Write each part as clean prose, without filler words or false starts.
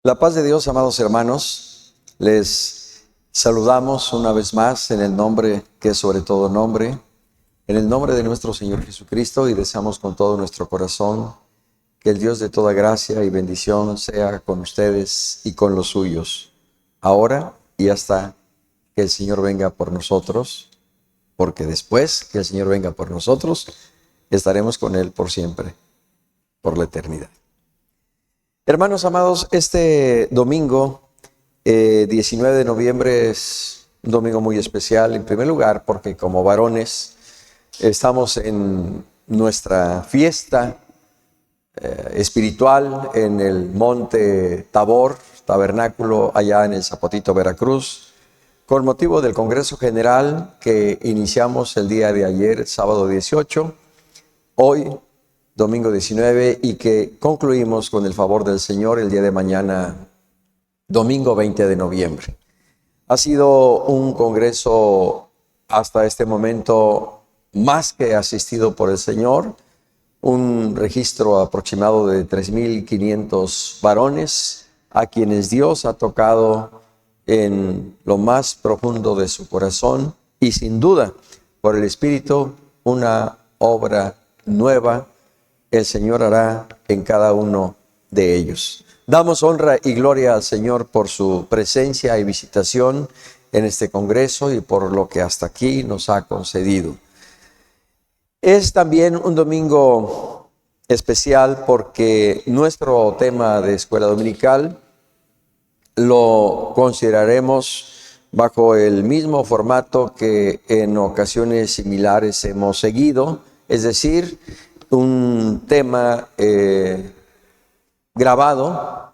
La paz de Dios, amados hermanos, les saludamos una vez más en el nombre que es sobre todo nombre, en el nombre de nuestro Señor Jesucristo, y deseamos con todo nuestro corazón que el Dios de toda gracia y bendición sea con ustedes y con los suyos, ahora y hasta que el Señor venga por nosotros, porque después que el Señor venga por nosotros, estaremos con Él por siempre, por la eternidad. Hermanos amados, este domingo, 19 de noviembre, es un domingo muy especial, en primer lugar, porque como varones estamos en nuestra fiesta espiritual en el monte Tabor, tabernáculo allá en el Zapotito, Veracruz, con motivo del Congreso General que iniciamos el día de ayer, sábado 18, hoy domingo 19, y que concluimos con el favor del Señor el día de mañana, domingo 20 de noviembre. Ha sido un congreso hasta este momento más que asistido por el Señor, un registro aproximado de 3,500 varones a quienes Dios ha tocado en lo más profundo de su corazón y sin duda por el Espíritu una obra nueva el Señor hará en cada uno de ellos. Damos honra y gloria al Señor por su presencia y visitación en este congreso y por lo que hasta aquí nos ha concedido. Es también un domingo especial porque nuestro tema de escuela dominical lo consideraremos bajo el mismo formato que en ocasiones similares hemos seguido, es decir, un tema grabado,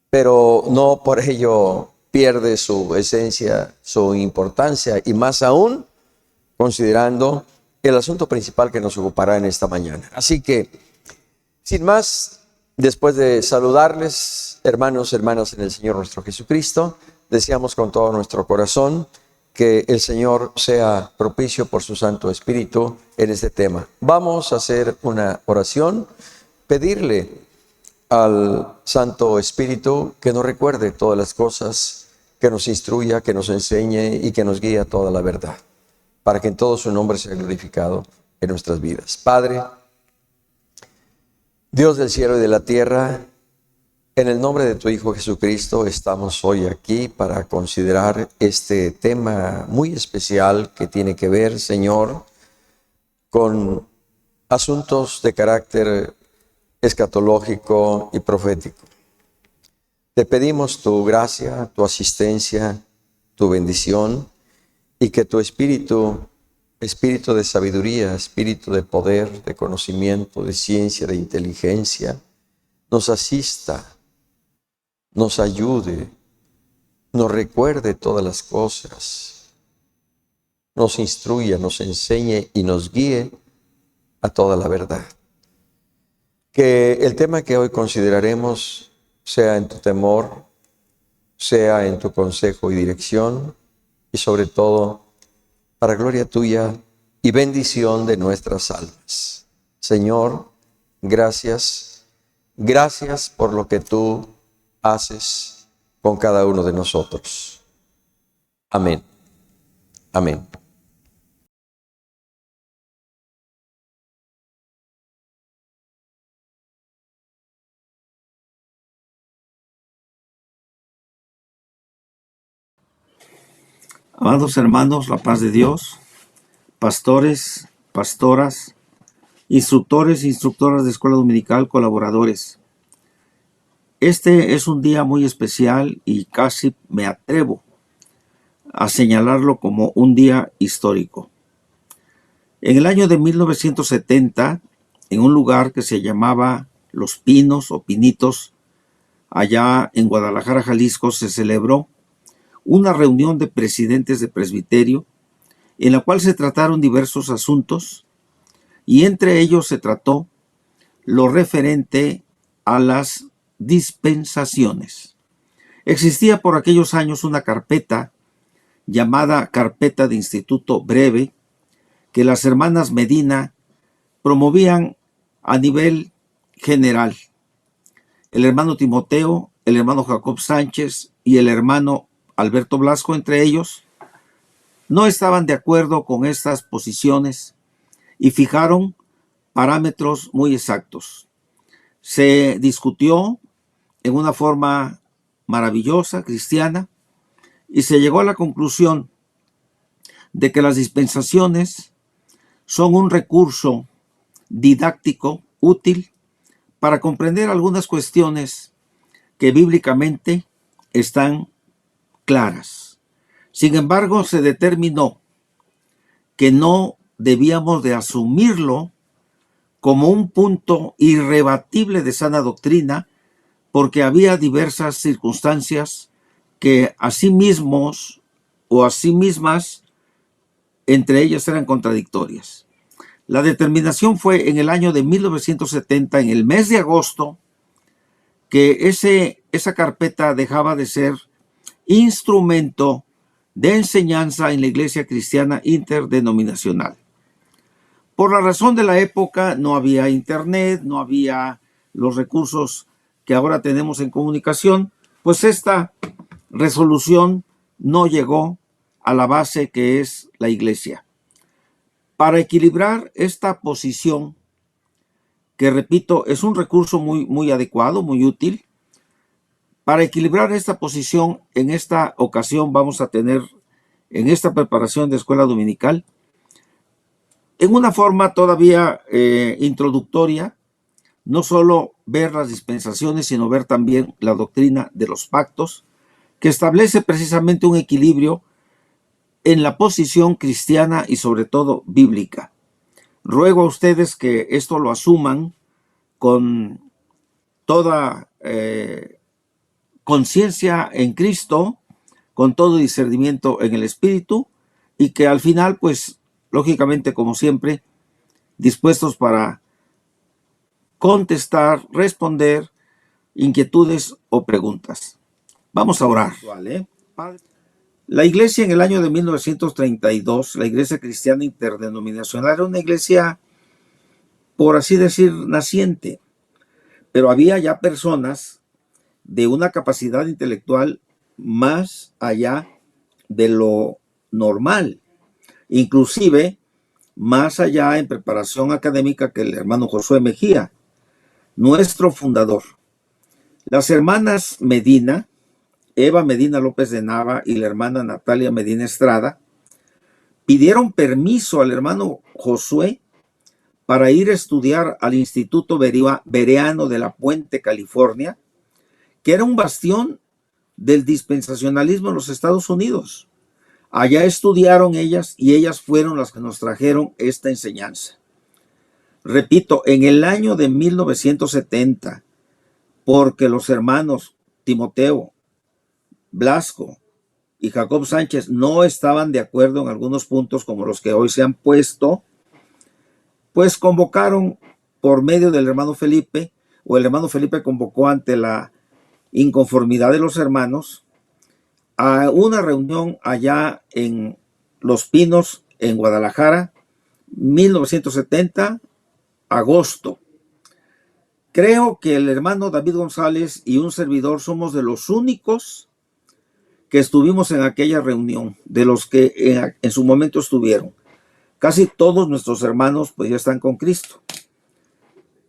pero no por ello pierde su esencia, su importancia, y más aún considerando el asunto principal que nos ocupará en esta mañana. Así que, sin más, después de saludarles, hermanos, hermanas en el Señor nuestro Jesucristo, deseamos con todo nuestro corazón que el Señor sea propicio por su Santo Espíritu en este tema. Vamos a hacer una oración, pedirle al Santo Espíritu que nos recuerde todas las cosas, que nos instruya, que nos enseñe y que nos guíe a toda la verdad, para que en todo su nombre sea glorificado en nuestras vidas. Padre, Dios del cielo y de la tierra, en el nombre de tu Hijo Jesucristo estamos hoy aquí para considerar este tema muy especial que tiene que ver, Señor, con asuntos de carácter escatológico y profético. Te pedimos tu gracia, tu asistencia, tu bendición, y que tu espíritu de sabiduría, espíritu de poder, de conocimiento, de ciencia, de inteligencia, nos asista, nos ayude, nos recuerde todas las cosas, nos instruya, nos enseñe y nos guíe a toda la verdad. Que el tema que hoy consideraremos sea en tu temor, sea en tu consejo y dirección, y sobre todo para gloria tuya y bendición de nuestras almas. Señor, gracias por lo que tú haces con cada uno de nosotros. Amén. Amén. Amados hermanos, la paz de Dios, pastores, pastoras, instructores, instructoras de escuela dominical, colaboradores. Este es un día muy especial y casi me atrevo a señalarlo como un día histórico. En el año de 1970, en un lugar que se llamaba Los Pinos o Pinitos, allá en Guadalajara, Jalisco, se celebró una reunión de presidentes de presbiterio en la cual se trataron diversos asuntos, y entre ellos se trató lo referente a las dispensaciones. Existía por aquellos años una carpeta llamada Carpeta de Instituto Breve que las hermanas Medina promovían a nivel general. El hermano Timoteo el hermano Jacob Sánchez y el hermano Alberto Blasco, entre ellos, no estaban de acuerdo con estas posiciones y fijaron parámetros muy exactos. Se discutió en una forma maravillosa, cristiana, y se llegó a la conclusión de que las dispensaciones son un recurso didáctico útil para comprender algunas cuestiones que bíblicamente están claras. Sin embargo, se determinó que no debíamos de asumirlo como un punto irrebatible de sana doctrina, porque había diversas circunstancias que a sí mismos o a sí mismas entre ellas eran contradictorias. La determinación fue en el año de 1970, en el mes de agosto, que esa carpeta dejaba de ser instrumento de enseñanza en la Iglesia Cristiana Interdenominacional. Por la razón de la época, no había internet, no había los recursos que ahora tenemos en comunicación, pues esta resolución no llegó a la base que es la Iglesia. Para equilibrar esta posición, que repito, es un recurso muy adecuado, muy útil, para equilibrar esta posición, en esta ocasión vamos a tener, en esta preparación de escuela dominical, en una forma todavía introductoria, no solo ver las dispensaciones, sino ver también la doctrina de los pactos, que establece precisamente un equilibrio en la posición cristiana y sobre todo bíblica. Ruego a ustedes que esto lo asuman con toda conciencia en Cristo, con todo discernimiento en el Espíritu, y que al final, pues, lógicamente, como siempre, dispuestos para contestar, responder inquietudes o preguntas. Vamos a orar. ¿Vale? La iglesia en el año de 1932, la Iglesia Cristiana Interdenominacional, era una iglesia, por así decir, naciente, pero había ya personas de una capacidad intelectual más allá de lo normal, inclusive más allá en preparación académica que el hermano Josué Mejía, nuestro fundador. Las hermanas Medina, Eva Medina López de Nava y la hermana Natalia Medina Estrada, pidieron permiso al hermano Josué para ir a estudiar al Instituto Bereano de la Puente, California, que era un bastión del dispensacionalismo en los Estados Unidos. Allá estudiaron ellas y ellas fueron las que nos trajeron esta enseñanza. Repito, en el año de 1970, porque los hermanos Timoteo, Blasco y Jacob Sánchez no estaban de acuerdo en algunos puntos como los que hoy se han puesto, pues convocaron por medio del hermano Felipe, o el hermano Felipe convocó ante la inconformidad de los hermanos a una reunión allá en Los Pinos, en Guadalajara, 1970, agosto. Creo que el hermano David González y un servidor somos de los únicos que estuvimos en aquella reunión, de los que en su momento estuvieron. Casi todos nuestros hermanos pues ya están con Cristo.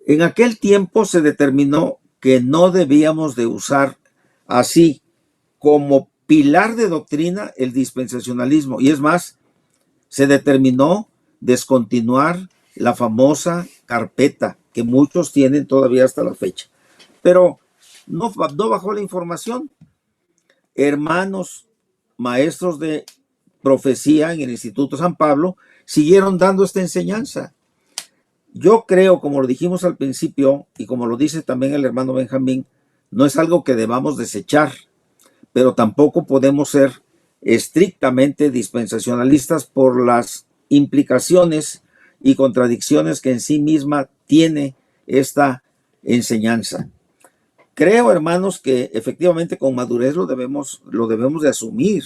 En aquel tiempo se determinó que no debíamos de usar así como pilar de doctrina el dispensacionalismo, y es más, se determinó descontinuar la famosa carpeta que muchos tienen todavía hasta la fecha. Pero no bajó la información. Hermanos maestros de profecía en el Instituto San Pablo siguieron dando esta enseñanza. Yo creo, como lo dijimos al principio y como lo dice también el hermano Benjamín, no es algo que debamos desechar, pero tampoco podemos ser estrictamente dispensacionalistas por las implicaciones y contradicciones que en sí misma tiene esta enseñanza. Creo, hermanos, que efectivamente con madurez lo debemos de asumir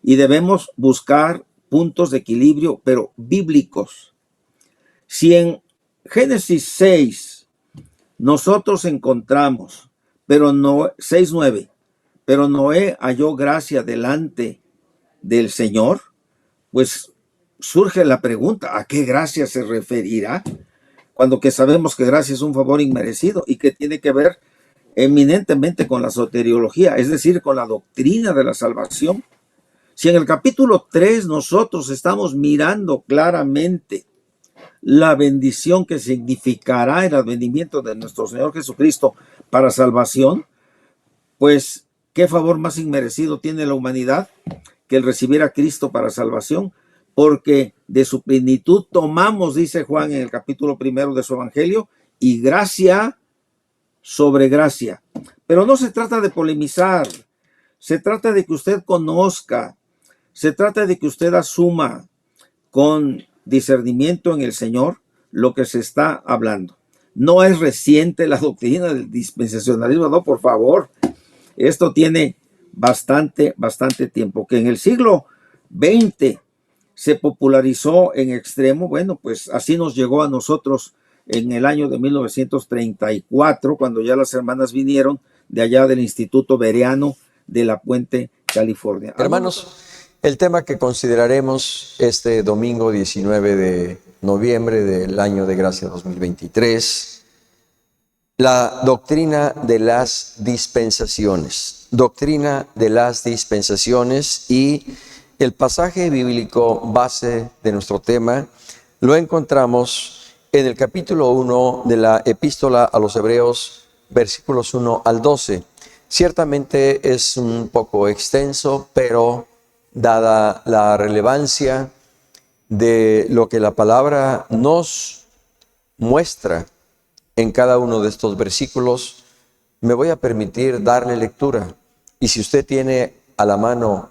y debemos buscar puntos de equilibrio, pero bíblicos. Si en Génesis 6 nosotros encontramos Pero no, 6:9. Pero Noé halló gracia delante del Señor. Pues surge la pregunta, ¿a qué gracia se referirá? Cuando que sabemos que gracia es un favor inmerecido y que tiene que ver eminentemente con la soteriología, es decir, con la doctrina de la salvación. Si en el capítulo 3 nosotros estamos mirando claramente la bendición que significará el advenimiento de nuestro Señor Jesucristo para salvación, pues qué favor más inmerecido tiene la humanidad que el recibir a Cristo para salvación, porque de su plenitud tomamos, dice Juan en el capítulo 1 de su evangelio, y gracia sobre gracia. Pero no se trata de polemizar, se trata de que usted conozca, se trata de que usted asuma con discernimiento en el Señor lo que se está hablando. No es reciente la doctrina del dispensacionalismo, no, por favor. Esto tiene bastante tiempo. Que en el siglo XX se popularizó en extremo, bueno, pues así nos llegó a nosotros en el año de 1934, cuando ya las hermanas vinieron de allá del Instituto Bereano de La Puente, California. Hermanos, el tema que consideraremos este domingo 19 de noviembre del año de gracia 2023, la doctrina de las dispensaciones. Doctrina de las dispensaciones, y el pasaje bíblico base de nuestro tema lo encontramos en el capítulo 1 de la epístola a los Hebreos, versículos 1 al 12. Ciertamente es un poco extenso, pero dada la relevancia de lo que la palabra nos muestra en cada uno de estos versículos, me voy a permitir darle lectura. Y si usted tiene a la mano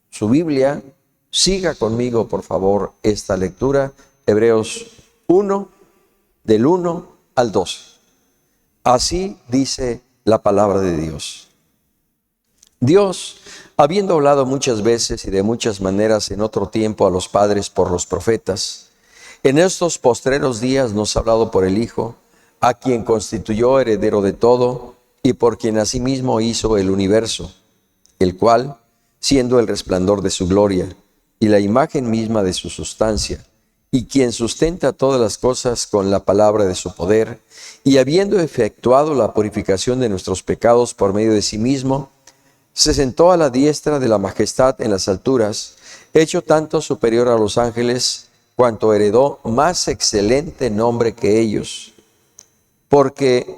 su Biblia, siga conmigo, por favor, esta lectura. Hebreos 1, del 1 al 12. Así dice la palabra de Dios. Dios, habiendo hablado muchas veces y de muchas maneras en otro tiempo a los padres por los profetas, en estos postreros días nos ha hablado por el Hijo, a quien constituyó heredero de todo y por quien asimismo hizo el universo, el cual, siendo el resplandor de su gloria y la imagen misma de su sustancia, y quien sustenta todas las cosas con la palabra de su poder, y habiendo efectuado la purificación de nuestros pecados por medio de sí mismo, se sentó a la diestra de la majestad en las alturas, hecho tanto superior a los ángeles, cuanto heredó más excelente nombre que ellos. Porque,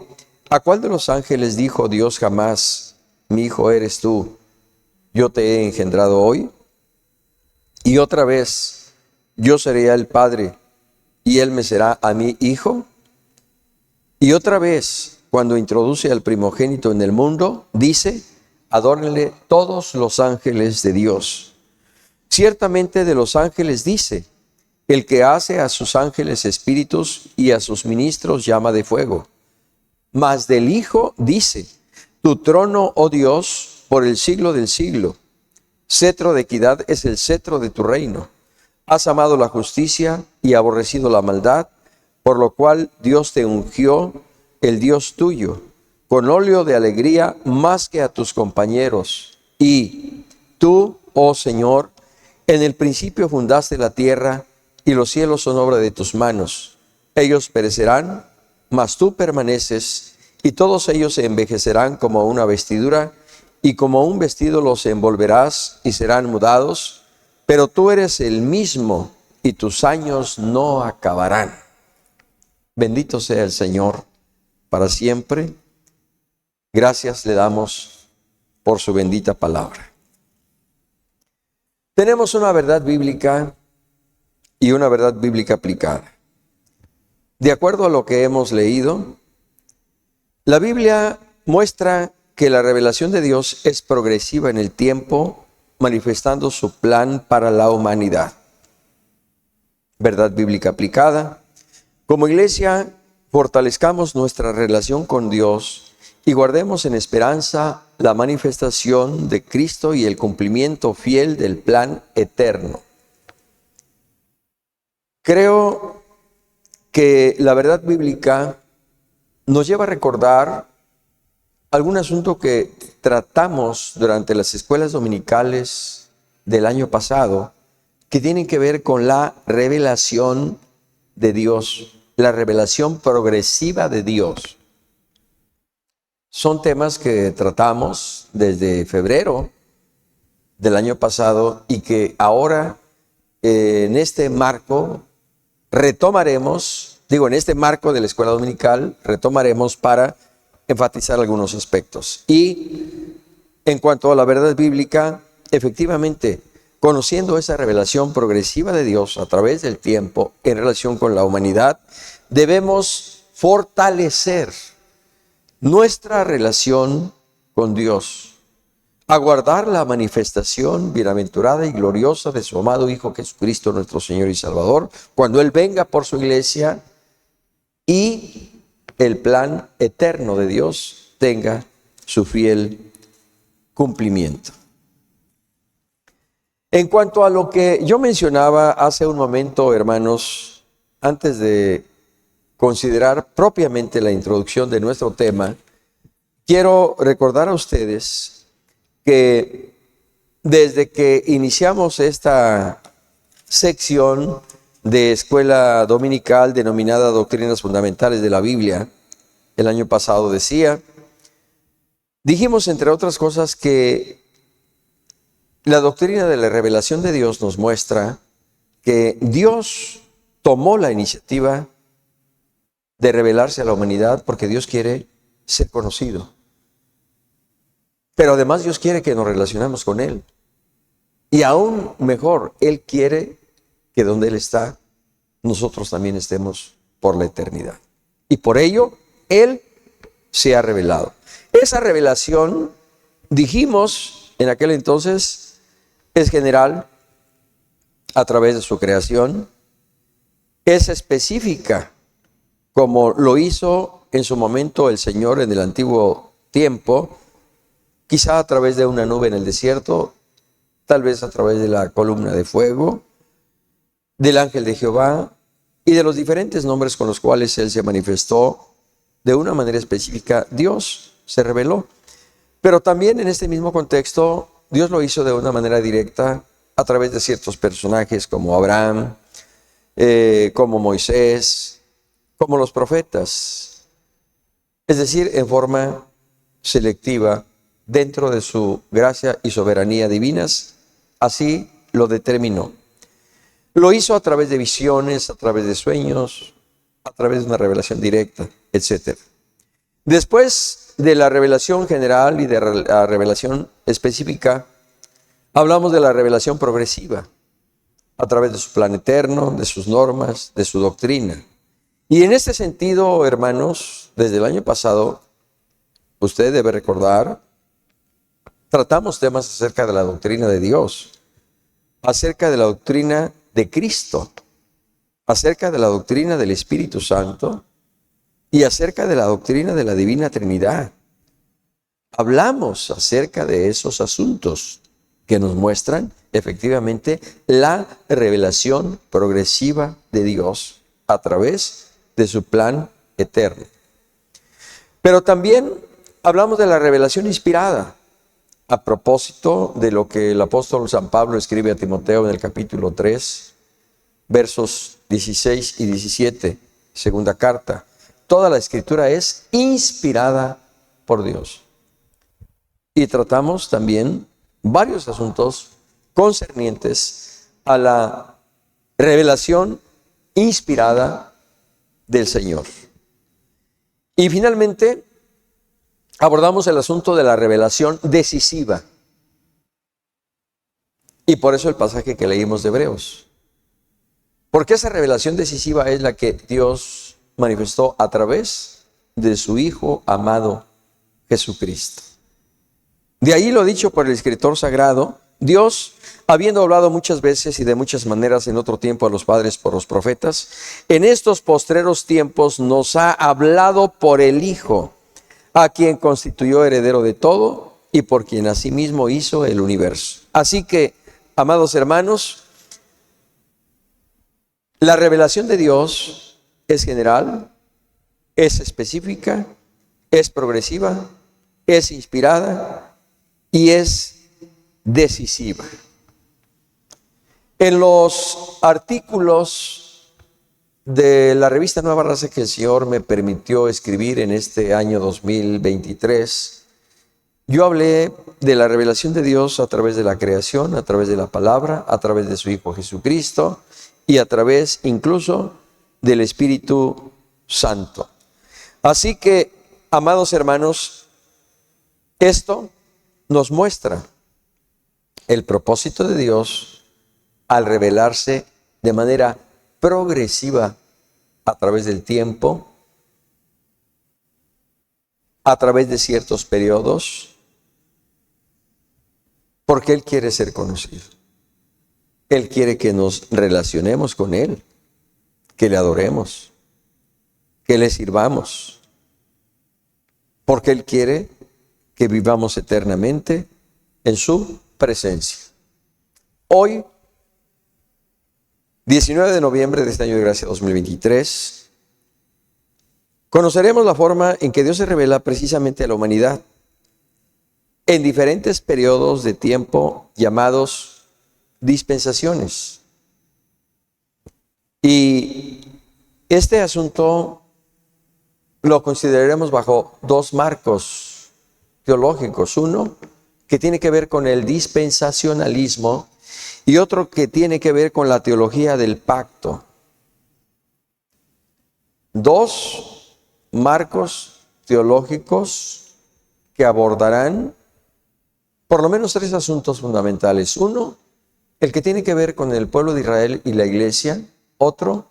¿a cuál de los ángeles dijo Dios jamás, mi hijo eres tú, yo te he engendrado hoy? Y otra vez, yo seré el padre, y él me será a mí hijo. Y otra vez, cuando introduce al primogénito en el mundo, dice, adórenle todos los ángeles de Dios. Ciertamente de los ángeles dice, el que hace a sus ángeles espíritus y a sus ministros llama de fuego. Mas del Hijo dice, tu trono, oh Dios, por el siglo del siglo. Cetro de equidad es el cetro de tu reino. Has amado la justicia y aborrecido la maldad, por lo cual Dios te ungió, el Dios tuyo, con óleo de alegría más que a tus compañeros. Y tú, oh Señor, en el principio fundaste la tierra, y los cielos son obra de tus manos. Ellos perecerán, mas tú permaneces, y todos ellos se envejecerán como una vestidura, y como un vestido los envolverás, y serán mudados. Pero tú eres el mismo, y tus años no acabarán. Bendito sea el Señor para siempre. Gracias le damos por su bendita palabra. Tenemos una verdad bíblica y una verdad bíblica aplicada. De acuerdo a lo que hemos leído, la Biblia muestra que la revelación de Dios es progresiva en el tiempo, manifestando su plan para la humanidad. Verdad bíblica aplicada. Como iglesia, fortalezcamos nuestra relación con Dios y guardemos en esperanza la manifestación de Cristo y el cumplimiento fiel del plan eterno. Creo que la verdad bíblica nos lleva a recordar algún asunto que tratamos durante las escuelas dominicales del año pasado, que tienen que ver con la revelación de Dios, la revelación progresiva de Dios. Son temas que tratamos desde febrero del año pasado y que ahora en este marco retomaremos, en este marco de la escuela dominical, retomaremos para enfatizar algunos aspectos. Y en cuanto a la verdad bíblica, efectivamente, conociendo esa revelación progresiva de Dios a través del tiempo en relación con la humanidad, debemos fortalecer nuestra relación con Dios, aguardar la manifestación bienaventurada y gloriosa de su amado Hijo Jesucristo, nuestro Señor y Salvador, cuando Él venga por su iglesia y el plan eterno de Dios tenga su fiel cumplimiento. En cuanto a lo que yo mencionaba hace un momento, hermanos, antes de considerar propiamente la introducción de nuestro tema, quiero recordar a ustedes que desde que iniciamos esta sección de escuela dominical denominada Doctrinas Fundamentales de la Biblia, el año pasado dijimos entre otras cosas que la doctrina de la revelación de Dios nos muestra que Dios tomó la iniciativa de revelarse a la humanidad porque Dios quiere ser conocido. Pero además Dios quiere que nos relacionemos con Él. Y aún mejor, Él quiere que donde Él está, nosotros también estemos por la eternidad. Y por ello, Él se ha revelado. Esa revelación, dijimos en aquel entonces, es general a través de su creación, es específica como lo hizo en su momento el Señor en el antiguo tiempo, quizá a través de una nube en el desierto, tal vez a través de la columna de fuego, del ángel de Jehová y de los diferentes nombres con los cuales Él se manifestó de una manera específica. Dios se reveló, pero también en este mismo contexto Dios lo hizo de una manera directa a través de ciertos personajes como Abraham, como Moisés, como los profetas. Es decir, en forma selectiva, dentro de su gracia y soberanía divinas, así lo determinó. Lo hizo a través de visiones, a través de sueños, a través de una revelación directa, etc. Después de la revelación general y de la revelación específica, hablamos de la revelación progresiva, a través de su plan eterno, de sus normas, de su doctrina. Y en este sentido, hermanos, desde el año pasado, usted debe recordar, tratamos temas acerca de la doctrina de Dios, acerca de la doctrina de Cristo, acerca de la doctrina del Espíritu Santo y acerca de la doctrina de la Divina Trinidad. Hablamos acerca de esos asuntos que nos muestran efectivamente la revelación progresiva de Dios a través de su plan eterno. Pero también hablamos de la revelación inspirada, a propósito de lo que el apóstol San Pablo escribe a Timoteo en el capítulo 3, versos 16 y 17, segunda carta. Toda la escritura es inspirada por Dios. Y tratamos también varios asuntos concernientes a la revelación inspirada del Señor. Y finalmente abordamos el asunto de la revelación decisiva. Y por eso el pasaje que leímos de Hebreos. Porque esa revelación decisiva es la que Dios manifestó a través de su Hijo amado Jesucristo. De ahí lo dicho por el escritor sagrado, Dios, habiendo hablado muchas veces y de muchas maneras en otro tiempo a los padres por los profetas, en estos postreros tiempos nos ha hablado por el Hijo, a quien constituyó heredero de todo y por quien asimismo hizo el universo. Así que, amados hermanos, la revelación de Dios es general, es específica, es progresiva, es inspirada y es decisiva. En los artículos de la revista Nueva Raza que el Señor me permitió escribir en este año 2023, yo hablé de la revelación de Dios a través de la creación, a través de la palabra, a través de su Hijo Jesucristo y a través incluso del Espíritu Santo. Así que, amados hermanos, esto nos muestra el propósito de Dios al revelarse de manera progresiva a través del tiempo, a través de ciertos periodos, porque Él quiere ser conocido. Él quiere que nos relacionemos con Él, que le adoremos, que le sirvamos, porque Él quiere que vivamos eternamente en su presencia. Hoy, 19 de noviembre de este año de gracia 2023, conoceremos la forma en que Dios se revela precisamente a la humanidad en diferentes periodos de tiempo llamados dispensaciones. Y este asunto lo consideraremos bajo dos marcos teológicos. Uno que tiene que ver con el dispensacionalismo y otro que tiene que ver con la teología del pacto. Dos marcos teológicos que abordarán por lo menos tres asuntos fundamentales. Uno, el que tiene que ver con el pueblo de Israel y la iglesia. Otro,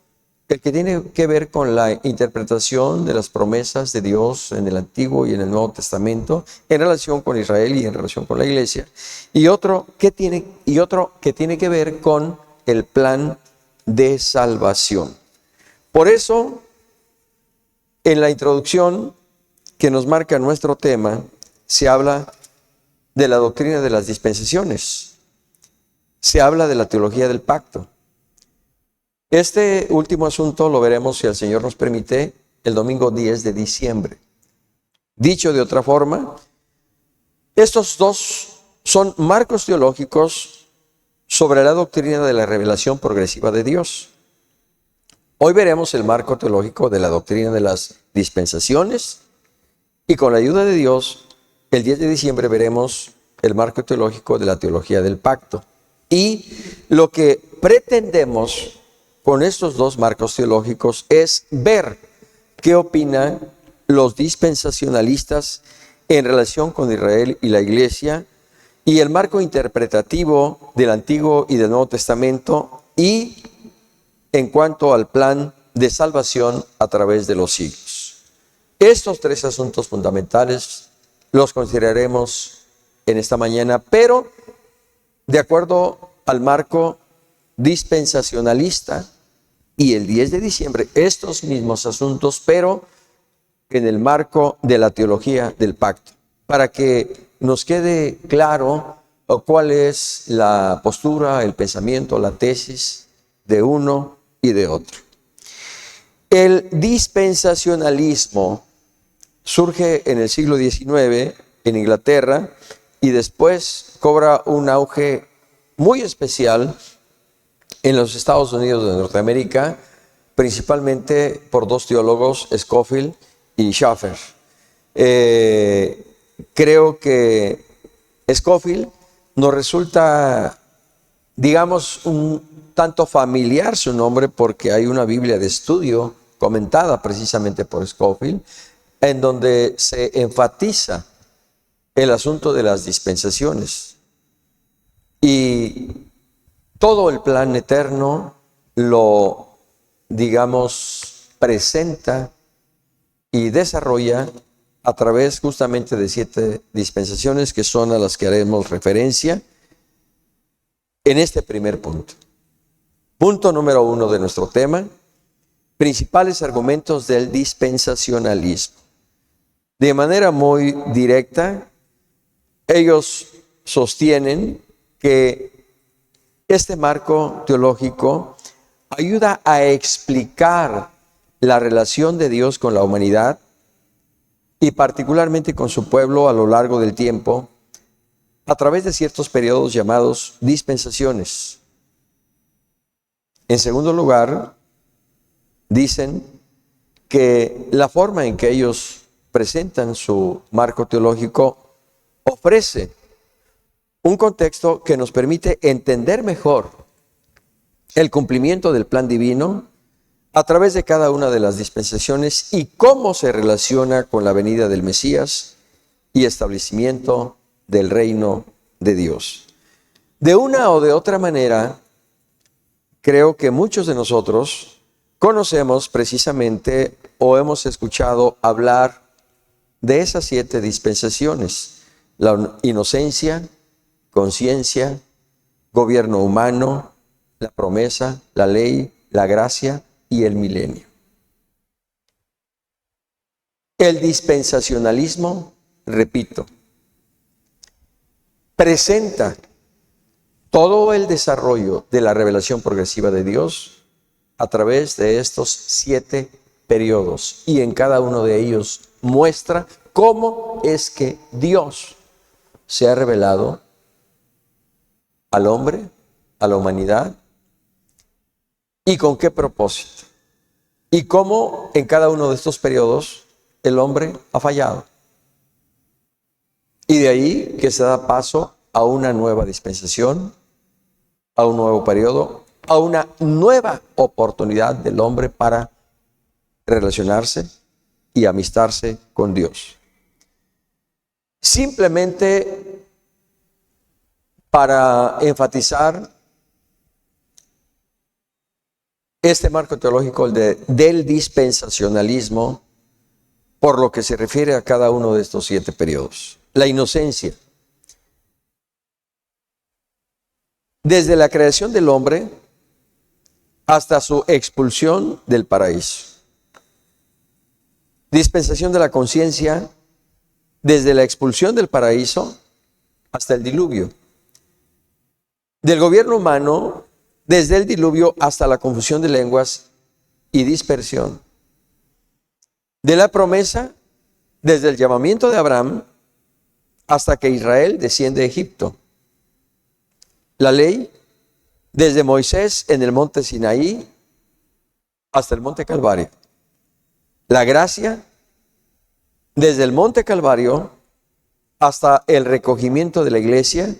el que tiene que ver con la interpretación de las promesas de Dios en el Antiguo y en el Nuevo Testamento en relación con Israel y en relación con la iglesia. Y otro que tiene que ver con el plan de salvación. Por eso, en la introducción que nos marca nuestro tema, se habla de la doctrina de las dispensaciones. Se habla de la teología del pacto. Este último asunto lo veremos, si el Señor nos permite, el domingo 10 de diciembre. Dicho de otra forma, estos dos son marcos teológicos sobre la doctrina de la revelación progresiva de Dios. Hoy veremos el marco teológico de la doctrina de las dispensaciones y con la ayuda de Dios, el 10 de diciembre veremos el marco teológico de la teología del pacto. Y lo que pretendemos con estos dos marcos teológicos es ver qué opinan los dispensacionalistas en relación con Israel y la iglesia y el marco interpretativo del Antiguo y del Nuevo Testamento y en cuanto al plan de salvación a través de los siglos. Estos tres asuntos fundamentales los consideraremos en esta mañana, pero de acuerdo al marco dispensacionalista y el 10 de diciembre estos mismos asuntos, pero en el marco de la teología del pacto, para que nos quede claro cuál es la postura, el pensamiento, la tesis de uno y de otro. El dispensacionalismo surge en el siglo XIX en Inglaterra y después cobra un auge muy especial en los Estados Unidos de Norteamérica, principalmente por dos teólogos, Scofield y Schaeffer. Creo que Scofield nos resulta, digamos, un tanto familiar su nombre porque hay una Biblia de estudio comentada precisamente por Scofield, en donde se enfatiza el asunto de las dispensaciones. Y todo el plan eterno lo, digamos, presenta y desarrolla a través justamente de 7 dispensaciones que son a las que haremos referencia en este primer punto. Punto número 1 de nuestro tema: principales argumentos del dispensacionalismo. De manera muy directa, ellos sostienen que este marco teológico ayuda a explicar la relación de Dios con la humanidad y particularmente con su pueblo a lo largo del tiempo, a través de ciertos periodos llamados dispensaciones. En segundo lugar, dicen que la forma en que ellos presentan su marco teológico ofrece un contexto que nos permite entender mejor el cumplimiento del plan divino a través de cada una de las dispensaciones y cómo se relaciona con la venida del Mesías y establecimiento del reino de Dios. De una o de otra manera, creo que muchos de nosotros conocemos precisamente o hemos escuchado hablar de esas 7 dispensaciones: la inocencia, conciencia, gobierno humano, la promesa, la ley, la gracia y el milenio. El dispensacionalismo, repito, presenta todo el desarrollo de la revelación progresiva de Dios a través de estos 7 periodos, y en cada uno de ellos muestra cómo es que Dios se ha revelado al hombre, a la humanidad, y con qué propósito, y cómo en cada uno de estos periodos el hombre ha fallado. Y de ahí que se da paso a una nueva dispensación, a un nuevo periodo, a una nueva oportunidad del hombre para relacionarse y amistarse con Dios. Simplemente para enfatizar este marco teológico del dispensacionalismo, por lo que se refiere a cada uno de estos 7 periodos. La inocencia. Desde la creación del hombre hasta su expulsión del paraíso. Dispensación de la conciencia, desde la expulsión del paraíso hasta el diluvio. Del gobierno humano, desde el diluvio hasta la confusión de lenguas y dispersión. De la promesa, desde el llamamiento de Abraham hasta que Israel desciende de Egipto. La ley, desde Moisés en el monte Sinaí hasta el monte Calvario. La gracia, desde el monte Calvario hasta el recogimiento de la iglesia.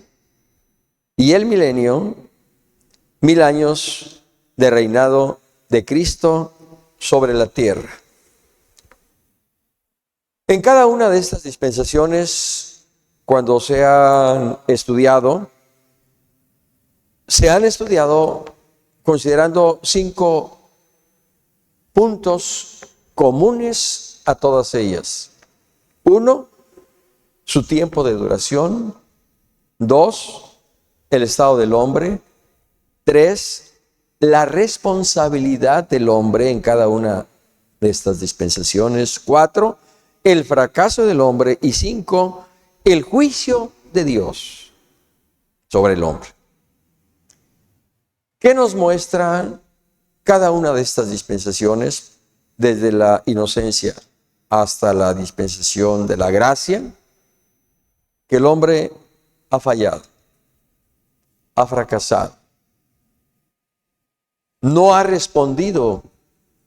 Y el milenio, 1000 años de reinado de Cristo sobre la tierra. En cada una de estas dispensaciones, cuando se han estudiado considerando 5 puntos comunes a todas ellas. 1, su tiempo de duración. 2, el estado del hombre. 3, la responsabilidad del hombre en cada una de estas dispensaciones. 4, el fracaso del hombre. Y 5, el juicio de Dios sobre el hombre. ¿Qué nos muestra cada una de estas dispensaciones? Desde la inocencia hasta la dispensación de la gracia, que el hombre ha fallado, ha fracasado, no ha respondido,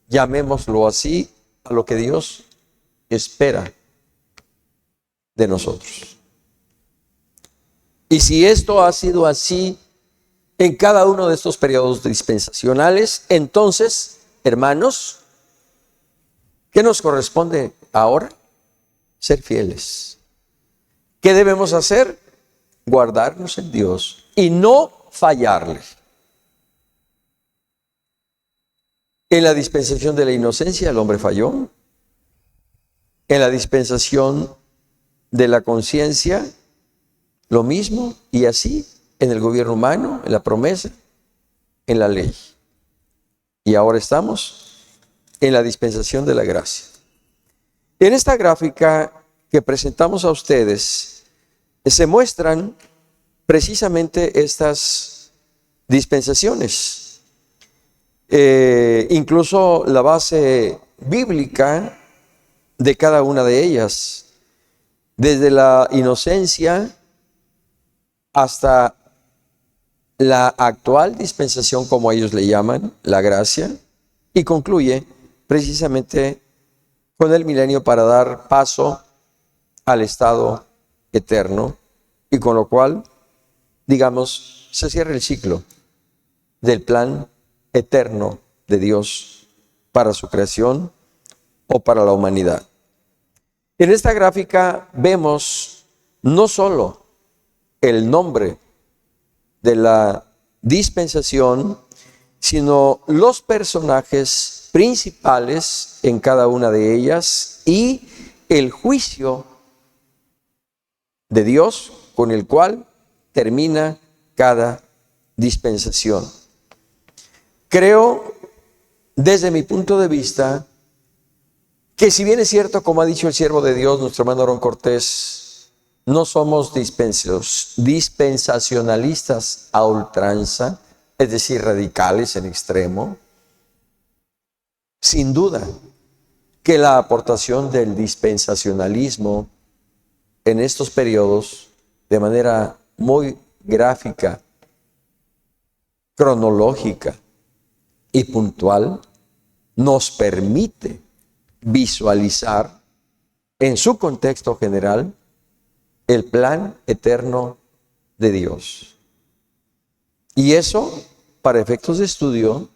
llamémoslo así, a lo que Dios espera de nosotros. Y si esto ha sido así en cada uno de estos periodos dispensacionales, entonces, hermanos, ¿qué nos corresponde ahora? Ser fieles. ¿Qué debemos hacer? Guardarnos en Dios y no fallarle. En la dispensación de la inocencia el hombre falló. En la dispensación de la conciencia, lo mismo, y así en el gobierno humano, en la promesa, en la ley. Y ahora estamos en la dispensación de la gracia. En esta gráfica que presentamos a ustedes, se muestran precisamente estas dispensaciones. Incluso la base bíblica de cada una de ellas, desde la inocencia hasta la actual dispensación, como ellos le llaman, la gracia, y concluye precisamente con el milenio para dar paso al estado eterno, y con lo cual, digamos, se cierra el ciclo del plan eterno de Dios para su creación o para la humanidad. En esta gráfica vemos no solo el nombre de la dispensación, sino los personajes principales en cada una de ellas y el juicio de Dios con el cual termina cada dispensación. Creo, desde mi punto de vista, que si bien es cierto, como ha dicho el siervo de Dios, nuestro hermano Aarón Cortés, no somos dispensacionalistas a ultranza, es decir, radicales en extremo, sin duda que la aportación del dispensacionalismo en estos periodos, de manera muy gráfica, cronológica y puntual, nos permite visualizar en su contexto general el plan eterno de Dios. Y eso, para efectos de estudio,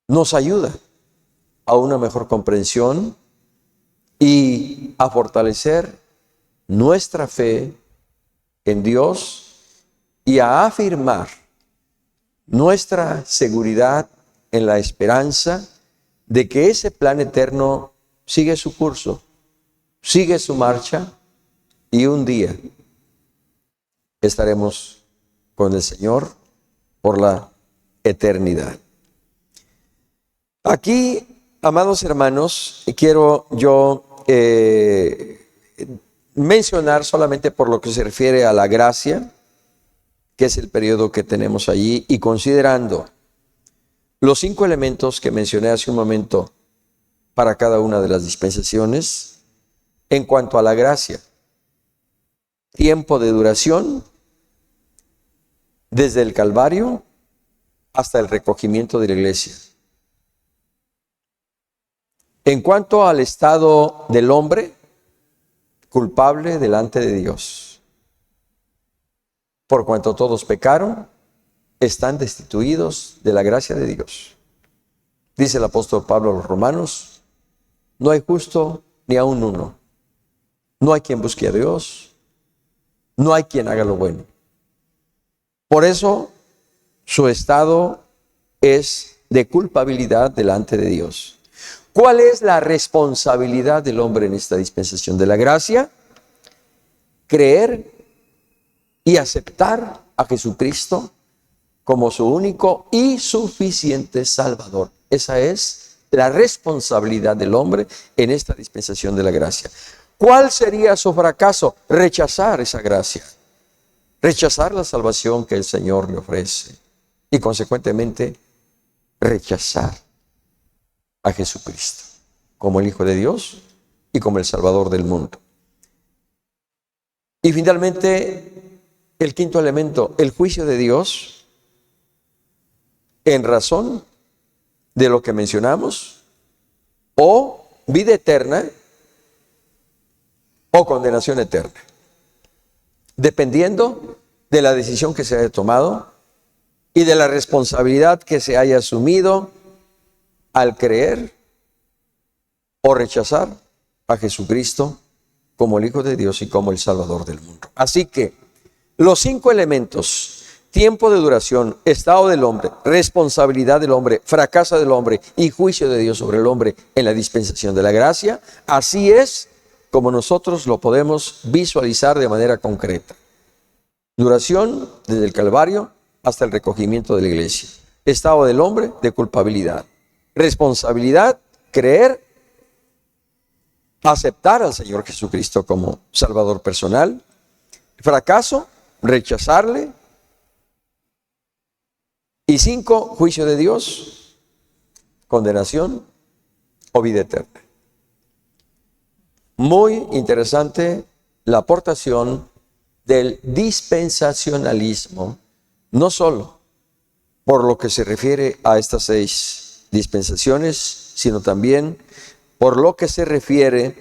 nos ayuda a una mejor comprensión y a fortalecer nuestra fe en Dios y a afirmar nuestra seguridad en la esperanza de que ese plan eterno sigue su curso, sigue su marcha, y un día estaremos con el Señor por la eternidad. Aquí, amados hermanos, quiero yo mencionar solamente por lo que se refiere a la gracia, que es el periodo que tenemos allí, y considerando los 5 elementos que mencioné hace un momento para cada una de las dispensaciones. En cuanto a la gracia, tiempo de duración desde el Calvario hasta el recogimiento de la iglesia. En cuanto al estado del hombre, culpable delante de Dios. Por cuanto todos pecaron, están destituidos de la gracia de Dios. Dice el apóstol Pablo a los romanos: no hay justo ni aun uno. No hay quien busque a Dios. No hay quien haga lo bueno. Por eso, su estado es de culpabilidad delante de Dios. ¿Cuál es la responsabilidad del hombre en esta dispensación de la gracia? Creer y aceptar a Jesucristo como su único y suficiente Salvador. Esa es la responsabilidad del hombre en esta dispensación de la gracia. ¿Cuál sería su fracaso? Rechazar esa gracia, rechazar la salvación que el Señor le ofrece y consecuentemente rechazar a Jesucristo como el Hijo de Dios y como el Salvador del mundo. Y finalmente, el quinto elemento, el juicio de Dios, en razón de lo que mencionamos, o vida eterna o condenación eterna, dependiendo de la decisión que se haya tomado y de la responsabilidad que se haya asumido al creer o rechazar a Jesucristo como el Hijo de Dios y como el Salvador del mundo. Así que los 5 elementos: tiempo de duración, estado del hombre, responsabilidad del hombre, fracaso del hombre y juicio de Dios sobre el hombre en la dispensación de la gracia, así es como nosotros lo podemos visualizar de manera concreta. Duración desde el Calvario hasta el recogimiento de la iglesia. Estado del hombre, de culpabilidad. Responsabilidad, creer, aceptar al Señor Jesucristo como Salvador personal. Fracaso, rechazarle. Y 5, juicio de Dios, condenación o vida eterna. Muy interesante la aportación del dispensacionalismo, no solo por lo que se refiere a estas 6 dispensaciones, sino también por lo que se refiere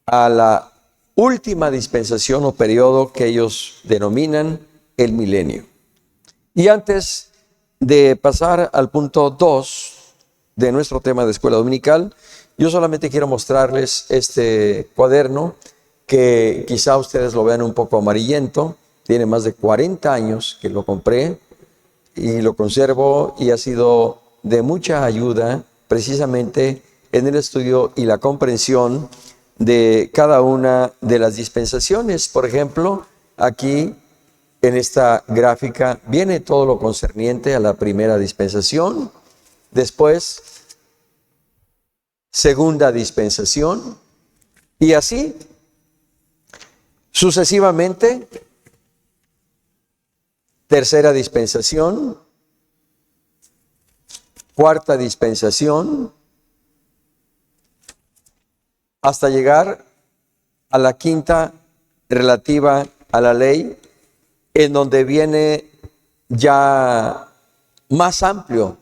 a la última dispensación o periodo que ellos denominan el milenio. Y antes de pasar al punto 2 de nuestro tema de escuela dominical, yo solamente quiero mostrarles este cuaderno que quizá ustedes lo vean un poco amarillento. Tiene más de 40 años que lo compré y lo conservo, y ha sido de mucha ayuda precisamente en el estudio y la comprensión de cada una de las dispensaciones. Por ejemplo, aquí en esta gráfica viene todo lo concerniente a la primera dispensación, después segunda dispensación, y así sucesivamente. Tercera dispensación, cuarta dispensación, hasta llegar a la quinta relativa a la ley, en donde viene ya más amplio,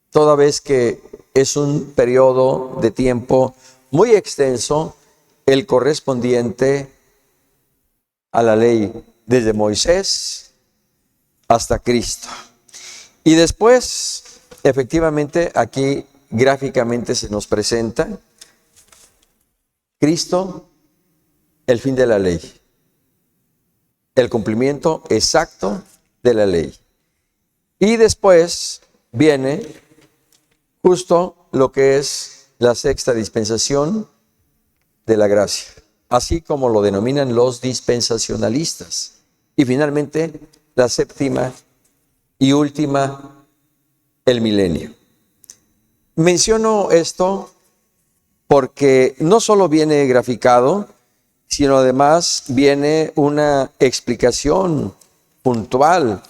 toda vez que es un periodo de tiempo muy extenso, el correspondiente a la ley desde Moisés hasta Cristo. Y después, efectivamente, aquí gráficamente se nos presenta Cristo, el fin de la ley, el cumplimiento exacto de la ley. Y después viene justo lo que es la sexta dispensación de la gracia, así como lo denominan los dispensacionalistas. Y finalmente, la séptima y última, el milenio. Menciono esto porque no solo viene graficado, sino además viene una explicación puntual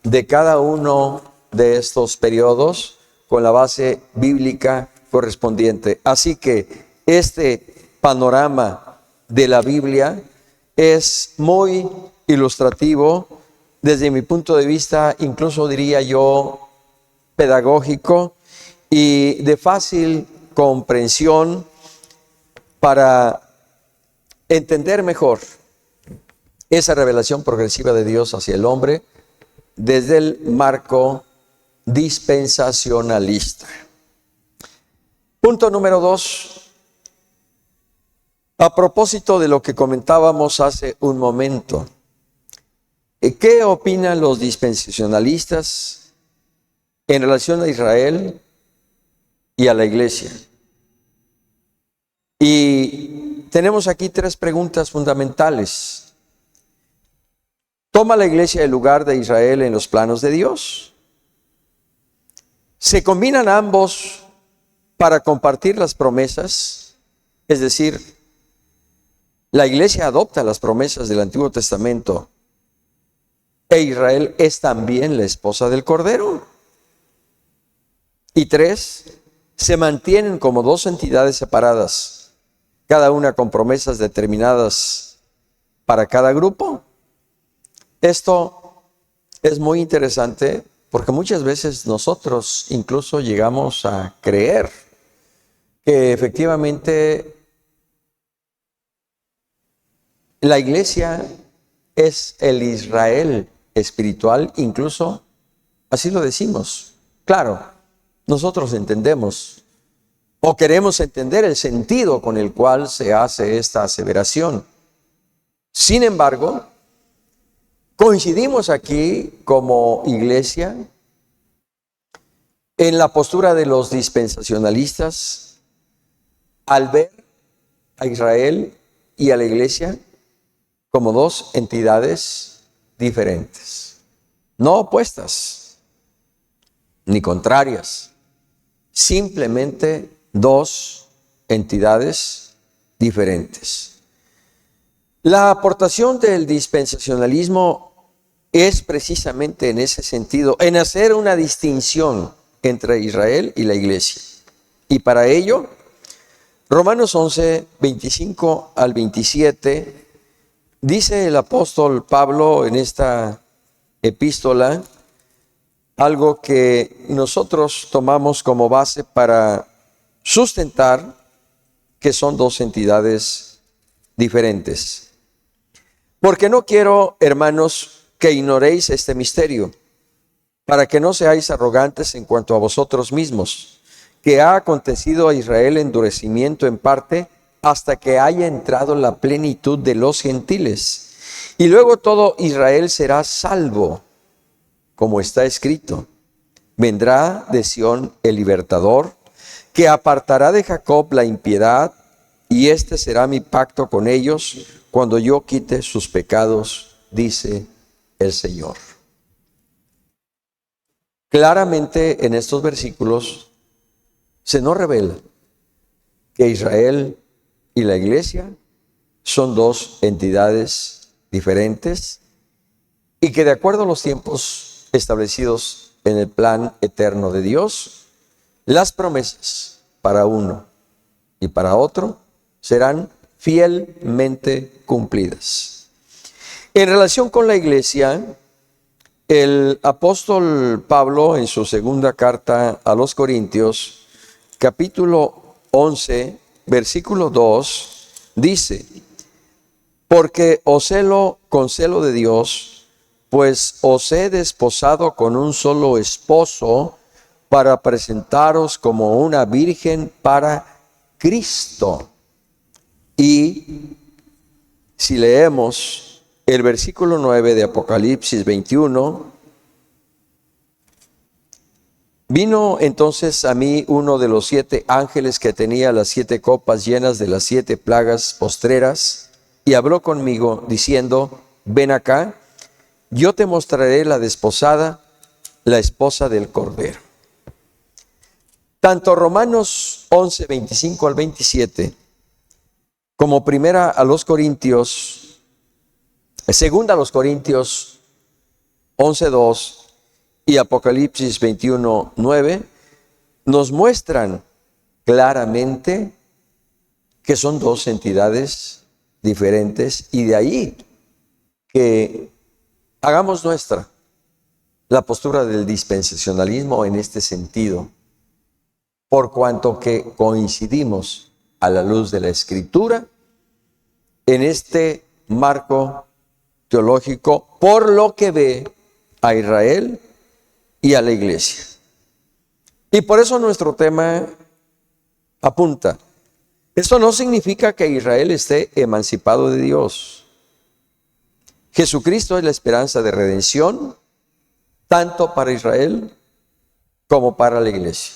de cada uno de estos periodos con la base bíblica correspondiente. Así que este panorama de la Biblia es muy ilustrativo, desde mi punto de vista, incluso diría yo, pedagógico y de fácil comprensión para entender mejor esa revelación progresiva de Dios hacia el hombre desde el marco dispensacionalista. Punto número 2. A propósito de lo que comentábamos hace un momento, ¿qué opinan los dispensacionalistas en relación a Israel y a la iglesia? Y tenemos aquí 3 preguntas fundamentales. ¿Toma la iglesia el lugar de Israel en los planos de Dios? ¿Se combinan ambos para compartir las promesas? Es decir, la iglesia adopta las promesas del Antiguo Testamento e Israel es también la esposa del Cordero. Y 3, se mantienen como 2 entidades separadas, cada una con promesas determinadas para cada grupo. Esto es muy interesante porque muchas veces nosotros incluso llegamos a creer que efectivamente la iglesia es el Israel espiritual, incluso así lo decimos. Claro, nosotros entendemos o queremos entender el sentido con el cual se hace esta aseveración. Sin embargo, coincidimos aquí como iglesia en la postura de los dispensacionalistas al ver a Israel y a la iglesia como 2 entidades diferentes, no opuestas ni contrarias, simplemente 2 entidades diferentes. La aportación del dispensacionalismo es precisamente en ese sentido, en hacer una distinción entre Israel y la iglesia. Y para ello, Romanos 11, 25 al 27, dice el apóstol Pablo en esta epístola algo que nosotros tomamos como base para sustentar que son dos entidades diferentes. Porque no quiero, hermanos, que ignoréis este misterio, para que no seáis arrogantes en cuanto a vosotros mismos, que ha acontecido a Israel endurecimiento en parte hasta que haya entrado la plenitud de los gentiles. Y luego todo Israel será salvo, como está escrito. Vendrá de Sión el libertador, que apartará de Jacob la impiedad, y este será mi pacto con ellos cuando yo quite sus pecados, dice el Señor. Claramente en estos versículos se nos revela que Israel y la iglesia son dos entidades diferentes y que de acuerdo a los tiempos establecidos en el plan eterno de Dios, las promesas para uno y para otro serán fielmente cumplidas. En relación con la iglesia, el apóstol Pablo en su segunda carta a los Corintios, capítulo 11, versículo 2, dice: porque os celo con celo de Dios, pues os he desposado con un solo esposo para presentaros como una virgen para Cristo. Y si leemos el versículo 9 de Apocalipsis 21, vino entonces a mí uno de los 7 ángeles que tenía las 7 copas llenas de las 7 plagas postreras, y habló conmigo diciendo: ven acá, yo te mostraré la desposada, la esposa del Cordero. Tanto Romanos 11, 25 al 27, como primera a los Corintios, segunda a los Corintios 11, 2 y Apocalipsis 21, 9, nos muestran claramente que son dos entidades diferentes, y de ahí que hagamos nuestra la postura del dispensacionalismo en este sentido, por cuanto que coincidimos a la luz de la Escritura en este marco teológico, por lo que ve a Israel y a la iglesia. Y por eso nuestro tema apunta: esto no significa que Israel esté emancipado de Dios. Jesucristo es la esperanza de redención, tanto para Israel como para la iglesia.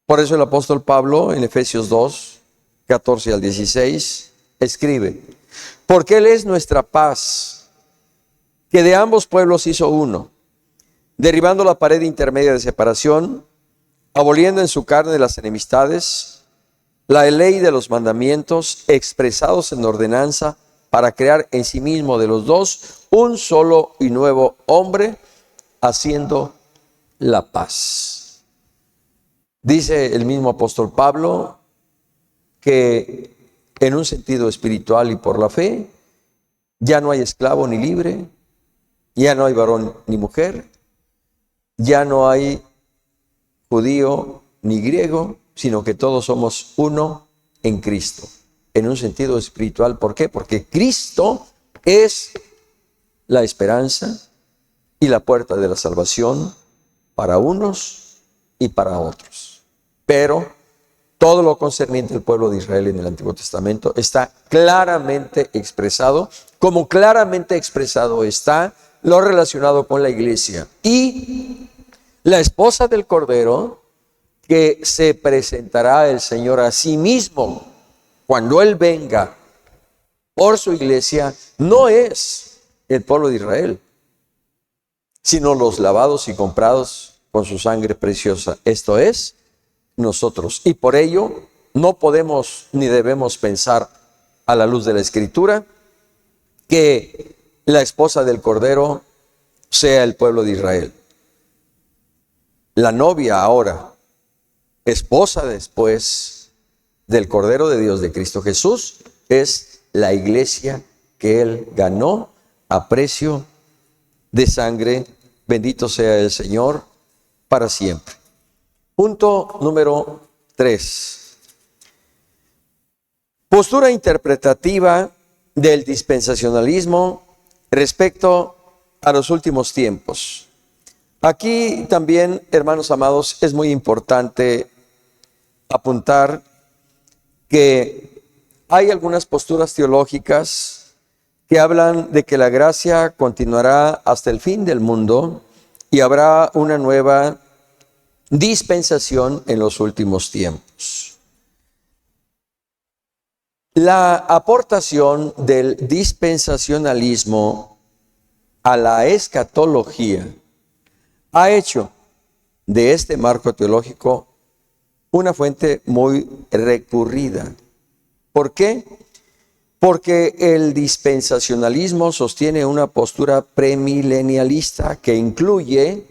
Por eso el apóstol Pablo en Efesios 2, 14 al 16, escribe: porque Él es nuestra paz, que de ambos pueblos hizo uno, derribando la pared intermedia de separación, aboliendo en su carne las enemistades, la ley de los mandamientos expresados en ordenanza, para crear en sí mismo de los dos un solo y nuevo hombre, haciendo la paz. Dice el mismo apóstol Pablo que en un sentido espiritual y por la fe, ya no hay esclavo ni libre, ya no hay varón ni mujer, ya no hay judío ni griego, sino que todos somos uno en Cristo. En un sentido espiritual, ¿por qué? Porque Cristo es la esperanza y la puerta de la salvación para unos y para otros. Pero todo lo concerniente al pueblo de Israel en el Antiguo Testamento está claramente expresado, como claramente expresado está lo relacionado con la iglesia. Y la esposa del Cordero, que se presentará el Señor a sí mismo cuando Él venga por su iglesia, no es el pueblo de Israel, sino los lavados y comprados con su sangre preciosa. Esto es, nosotros. Y por ello no podemos ni debemos pensar, a la luz de la Escritura, que la esposa del Cordero sea el pueblo de Israel. La novia ahora, esposa después, del Cordero de Dios, de Cristo Jesús, es la iglesia que Él ganó a precio de sangre. Bendito sea el Señor para siempre. Punto número 3. Postura interpretativa del dispensacionalismo respecto a los últimos tiempos. Aquí también, hermanos amados, es muy importante apuntar que hay algunas posturas teológicas que hablan de que la gracia continuará hasta el fin del mundo y habrá una nueva dispensación en los últimos tiempos. La aportación del dispensacionalismo a la escatología ha hecho de este marco teológico una fuente muy recurrida. ¿Por qué? Porque el dispensacionalismo sostiene una postura premilenialista que incluye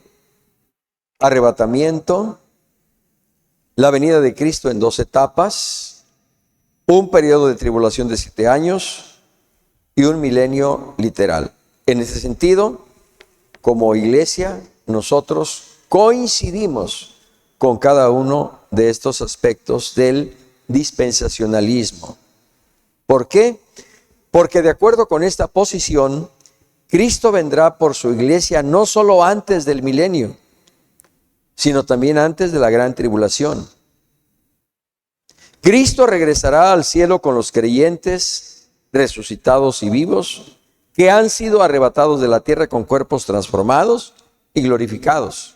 arrebatamiento, la venida de Cristo en 2 etapas, un periodo de tribulación de 7 años y un milenio literal. En ese sentido, como iglesia, nosotros coincidimos con cada uno de estos aspectos del dispensacionalismo. ¿Por qué? Porque de acuerdo con esta posición, Cristo vendrá por su iglesia no solo antes del milenio, sino también antes de la gran tribulación. Cristo regresará al cielo con los creyentes resucitados y vivos que han sido arrebatados de la tierra con cuerpos transformados y glorificados.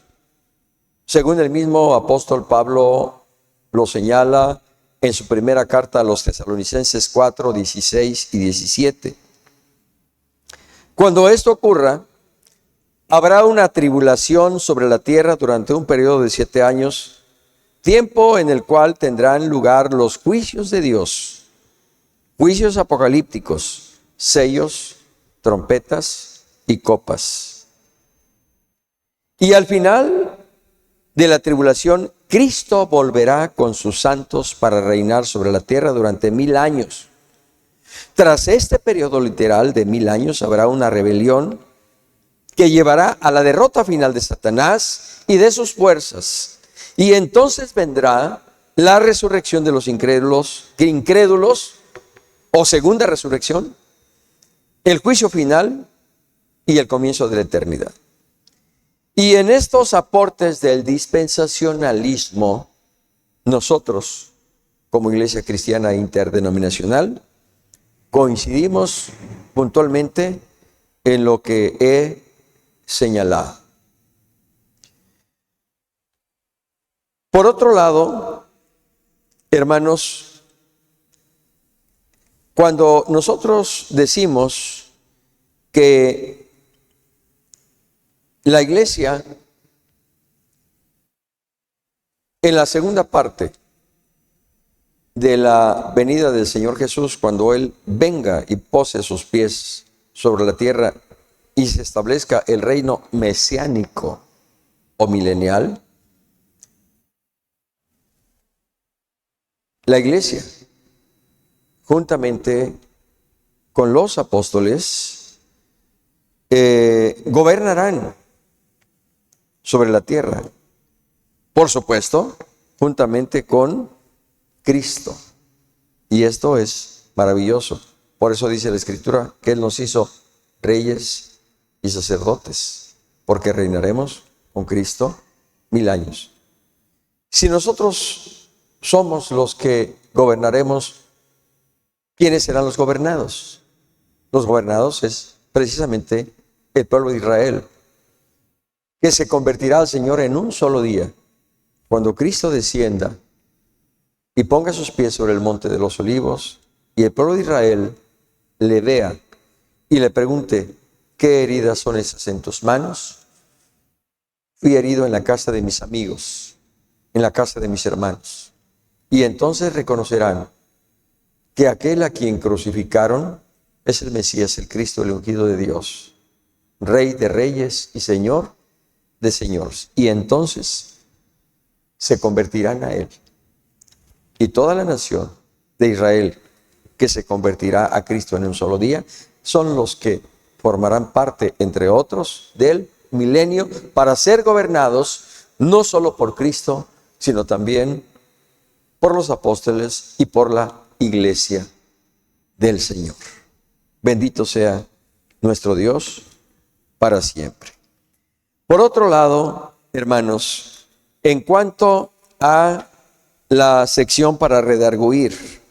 Según el mismo apóstol Pablo lo señala en su primera carta a los Tesalonicenses 4, 16 y 17. Cuando esto ocurra, habrá una tribulación sobre la tierra durante un periodo de 7 años, tiempo en el cual tendrán lugar los juicios de Dios, juicios apocalípticos, sellos, trompetas y copas. Y al final de la tribulación, Cristo volverá con sus santos para reinar sobre la tierra durante 1000 años. Tras este periodo literal de 1000 años habrá una rebelión que llevará a la derrota final de Satanás y de sus fuerzas. Y entonces vendrá la resurrección de los incrédulos o segunda resurrección, el juicio final y el comienzo de la eternidad. Y en estos aportes del dispensacionalismo, nosotros, como Iglesia Cristiana Interdenominacional, coincidimos puntualmente en lo que he señalado. Por otro lado, hermanos, cuando nosotros decimos que la iglesia en la segunda parte de la venida del Señor Jesús, cuando Él venga y pose sus pies sobre la tierra y se establezca el reino mesiánico o milenial, la iglesia, juntamente con los apóstoles, gobernarán sobre la tierra. Por supuesto, juntamente con Cristo. Y esto es maravilloso. Por eso dice la Escritura que Él nos hizo reyes y sacerdotes, porque reinaremos con Cristo 1000 años. Si nosotros somos los que gobernaremos, ¿quiénes serán los gobernados? Los gobernados es precisamente el pueblo de Israel, que se convertirá al Señor en un solo día, cuando Cristo descienda y ponga sus pies sobre el monte de los olivos, y el pueblo de Israel le vea y le pregunte: ¿qué heridas son esas en tus manos? Fui herido en la casa de mis amigos, en la casa de mis hermanos. Y entonces reconocerán que aquel a quien crucificaron es el Mesías, el Cristo, el ungido de Dios, Rey de reyes y Señor de señores. Y entonces se convertirán a Él. y toda la nación de Israel que se convertirá a Cristo en un solo día, son los que formarán parte, entre otros, del milenio para ser gobernados no solo por Cristo, sino también por los apóstoles y por la iglesia del Señor. Bendito sea nuestro Dios para siempre. Por otro lado, hermanos, en cuanto a la sección para redarguir,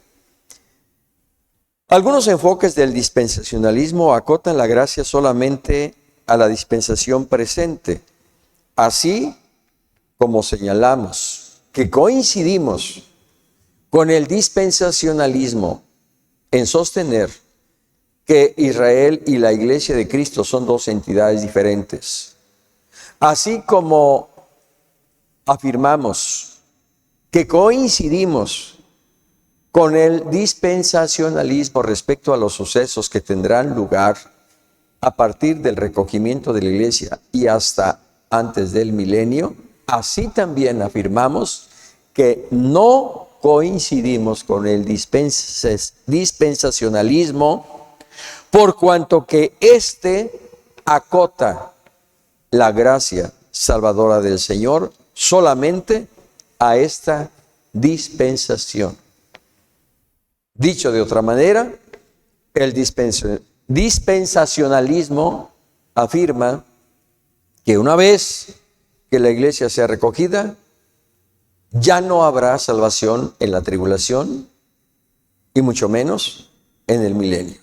algunos enfoques del dispensacionalismo acotan la gracia solamente a la dispensación presente, así como señalamos que coincidimos con el dispensacionalismo en sostener que Israel y la Iglesia de Cristo son dos entidades diferentes. Así como afirmamos que coincidimos con el dispensacionalismo respecto a los sucesos que tendrán lugar a partir del recogimiento de la Iglesia y hasta antes del milenio, así también afirmamos que no coincidimos con el dispensacionalismo, por cuanto que éste acota la gracia salvadora del Señor solamente a esta dispensación. Dicho de otra manera, el dispensacionalismo afirma que una vez que la iglesia sea recogida, ya no habrá salvación en la tribulación y mucho menos en el milenio.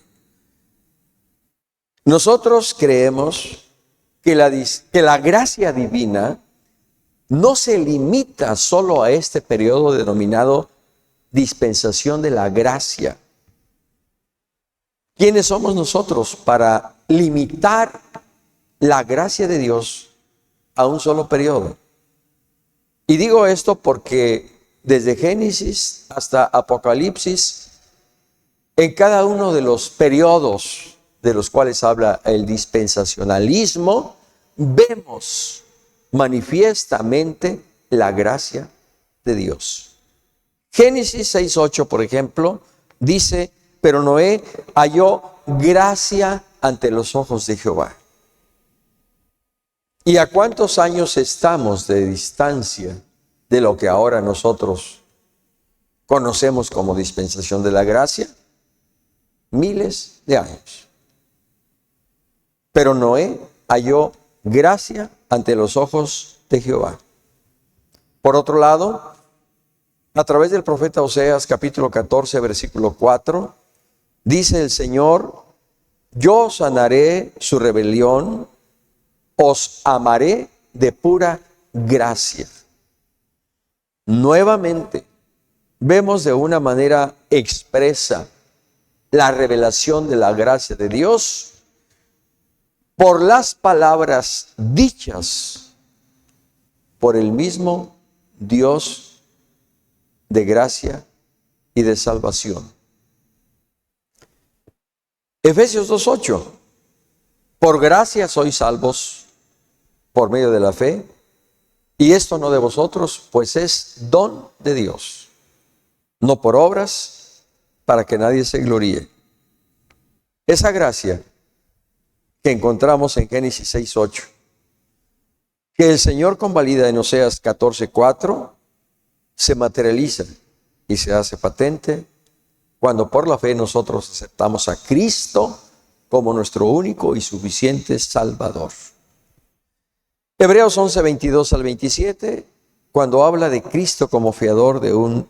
Nosotros creemos que la gracia divina no se limita solo a este periodo denominado dispensación de la gracia. ¿Quiénes somos nosotros para limitar la gracia de Dios a un solo periodo? Y digo esto porque desde Génesis hasta Apocalipsis, en cada uno de los periodos de los cuales habla el dispensacionalismo, vemos manifiestamente la gracia de Dios. Génesis 6:8, por ejemplo, dice: pero Noé halló gracia ante los ojos de Jehová. ¿Y a cuántos años estamos de distancia de lo que ahora nosotros conocemos como dispensación de la gracia? Miles de años. Pero Noé halló gracia ante los ojos de Jehová. Por otro lado, a través del profeta Oseas, capítulo 14, versículo 4, dice el Señor: yo sanaré su rebelión, os amaré de pura gracia. Nuevamente, vemos de una manera expresa la revelación de la gracia de Dios por las palabras dichas por el mismo Dios de gracia y de salvación. Efesios 2:8: por gracia sois salvos por medio de la fe, y esto no de vosotros, pues es don de Dios, no por obras, para que nadie se gloríe. Esa gracia que encontramos en Génesis 6:8, que el Señor convalida en Oseas 14:4, se materializa y se hace patente cuando por la fe nosotros aceptamos a Cristo como nuestro único y suficiente Salvador. Hebreos 11:22 al 27, cuando habla de Cristo como fiador de un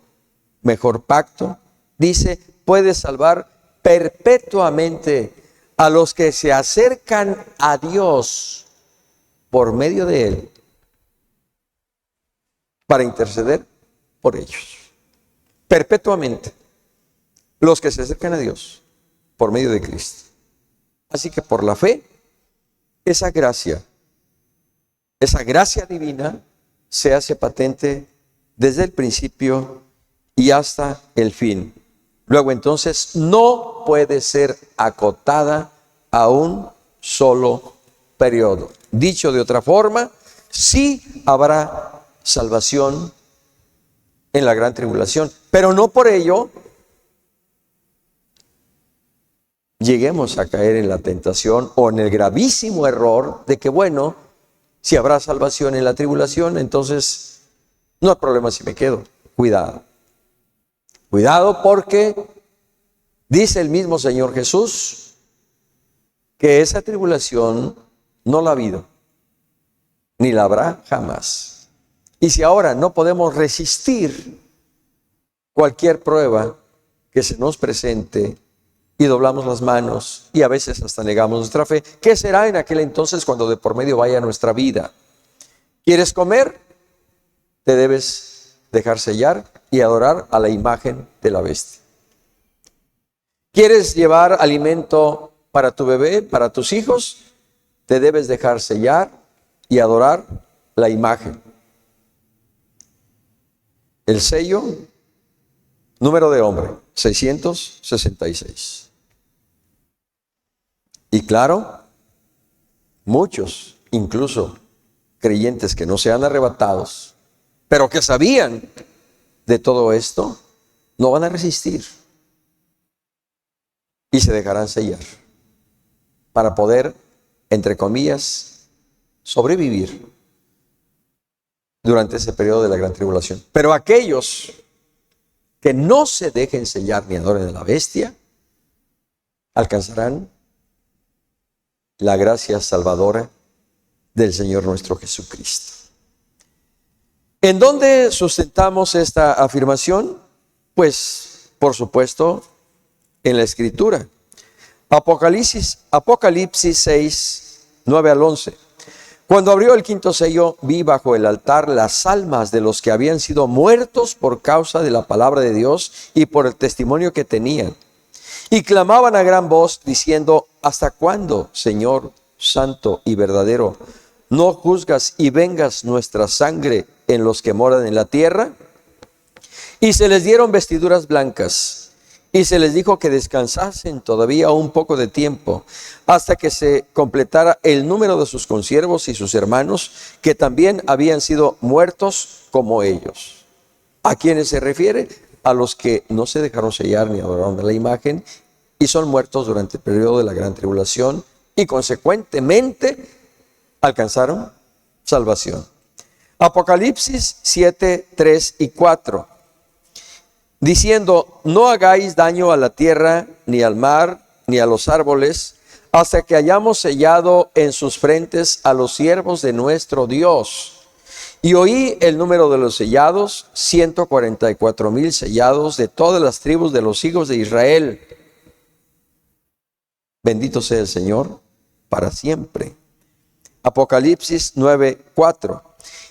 mejor pacto, dice: puede salvar perpetuamente a los que se acercan a Dios por medio de Él, para interceder por ellos. Perpetuamente, los que se acercan a Dios por medio de Cristo. Así que por la fe, esa gracia divina se hace patente desde el principio y hasta el fin. Luego entonces no puede ser acotada a un solo periodo. Dicho de otra forma, sí habrá salvación en la gran tribulación. Pero no por ello lleguemos a caer en la tentación o en el gravísimo error de que, bueno, si habrá salvación en la tribulación, entonces no hay problema si me quedo. Cuidado. Cuidado, porque dice el mismo Señor Jesús que esa tribulación no la ha habido, ni la habrá jamás. Y si ahora no podemos resistir cualquier prueba que se nos presente y doblamos las manos y a veces hasta negamos nuestra fe, ¿qué será en aquel entonces cuando de por medio vaya nuestra vida? ¿Quieres comer? Te debes dejar sellar y adorar a la imagen de la bestia. ¿Quieres llevar alimento para tu bebé, para tus hijos? Te debes dejar sellar y adorar la imagen. El sello, número de hombre, 666. Y claro, muchos, incluso creyentes que no sean arrebatados, pero que sabían de todo esto, no van a resistir y se dejarán sellar para poder, entre comillas, sobrevivir durante ese periodo de la gran tribulación. Pero aquellos que no se dejen sellar ni adoren a la bestia, alcanzarán la gracia salvadora del Señor nuestro Jesucristo. ¿En dónde sustentamos esta afirmación? Pues, por supuesto, en la Escritura. Apocalipsis 6, 9 al 11. Cuando abrió el quinto sello, vi bajo el altar las almas de los que habían sido muertos por causa de la palabra de Dios y por el testimonio que tenían. Y clamaban a gran voz diciendo: ¿hasta cuándo, Señor santo y verdadero, no juzgas y vengas nuestra sangre en los que moran en la tierra? Y se les dieron vestiduras blancas, y se les dijo que descansasen todavía un poco de tiempo, hasta que se completara el número de sus consiervos y sus hermanos, que también habían sido muertos como ellos. ¿A quiénes se refiere? A los que no se dejaron sellar ni adoraron a la imagen, y son muertos durante el periodo de la gran tribulación, y consecuentemente alcanzaron salvación. Apocalipsis 7, 3 y 4. Diciendo: no hagáis daño a la tierra, ni al mar, ni a los árboles, hasta que hayamos sellado en sus frentes a los siervos de nuestro Dios. Y oí el número de los sellados, 144,000 sellados de todas las tribus de los hijos de Israel. Bendito sea el Señor para siempre. Apocalipsis 9, 4.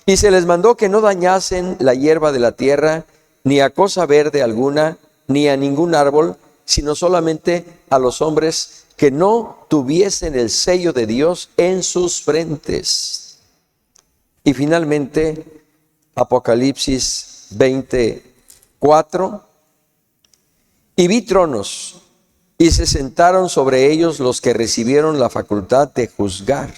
Y se les mandó que no dañasen la hierba de la tierra, ni a cosa verde alguna, ni a ningún árbol, sino solamente a los hombres que no tuviesen el sello de Dios en sus frentes. Y finalmente, Apocalipsis 20:4. Y vi tronos, y se sentaron sobre ellos los que recibieron la facultad de juzgar.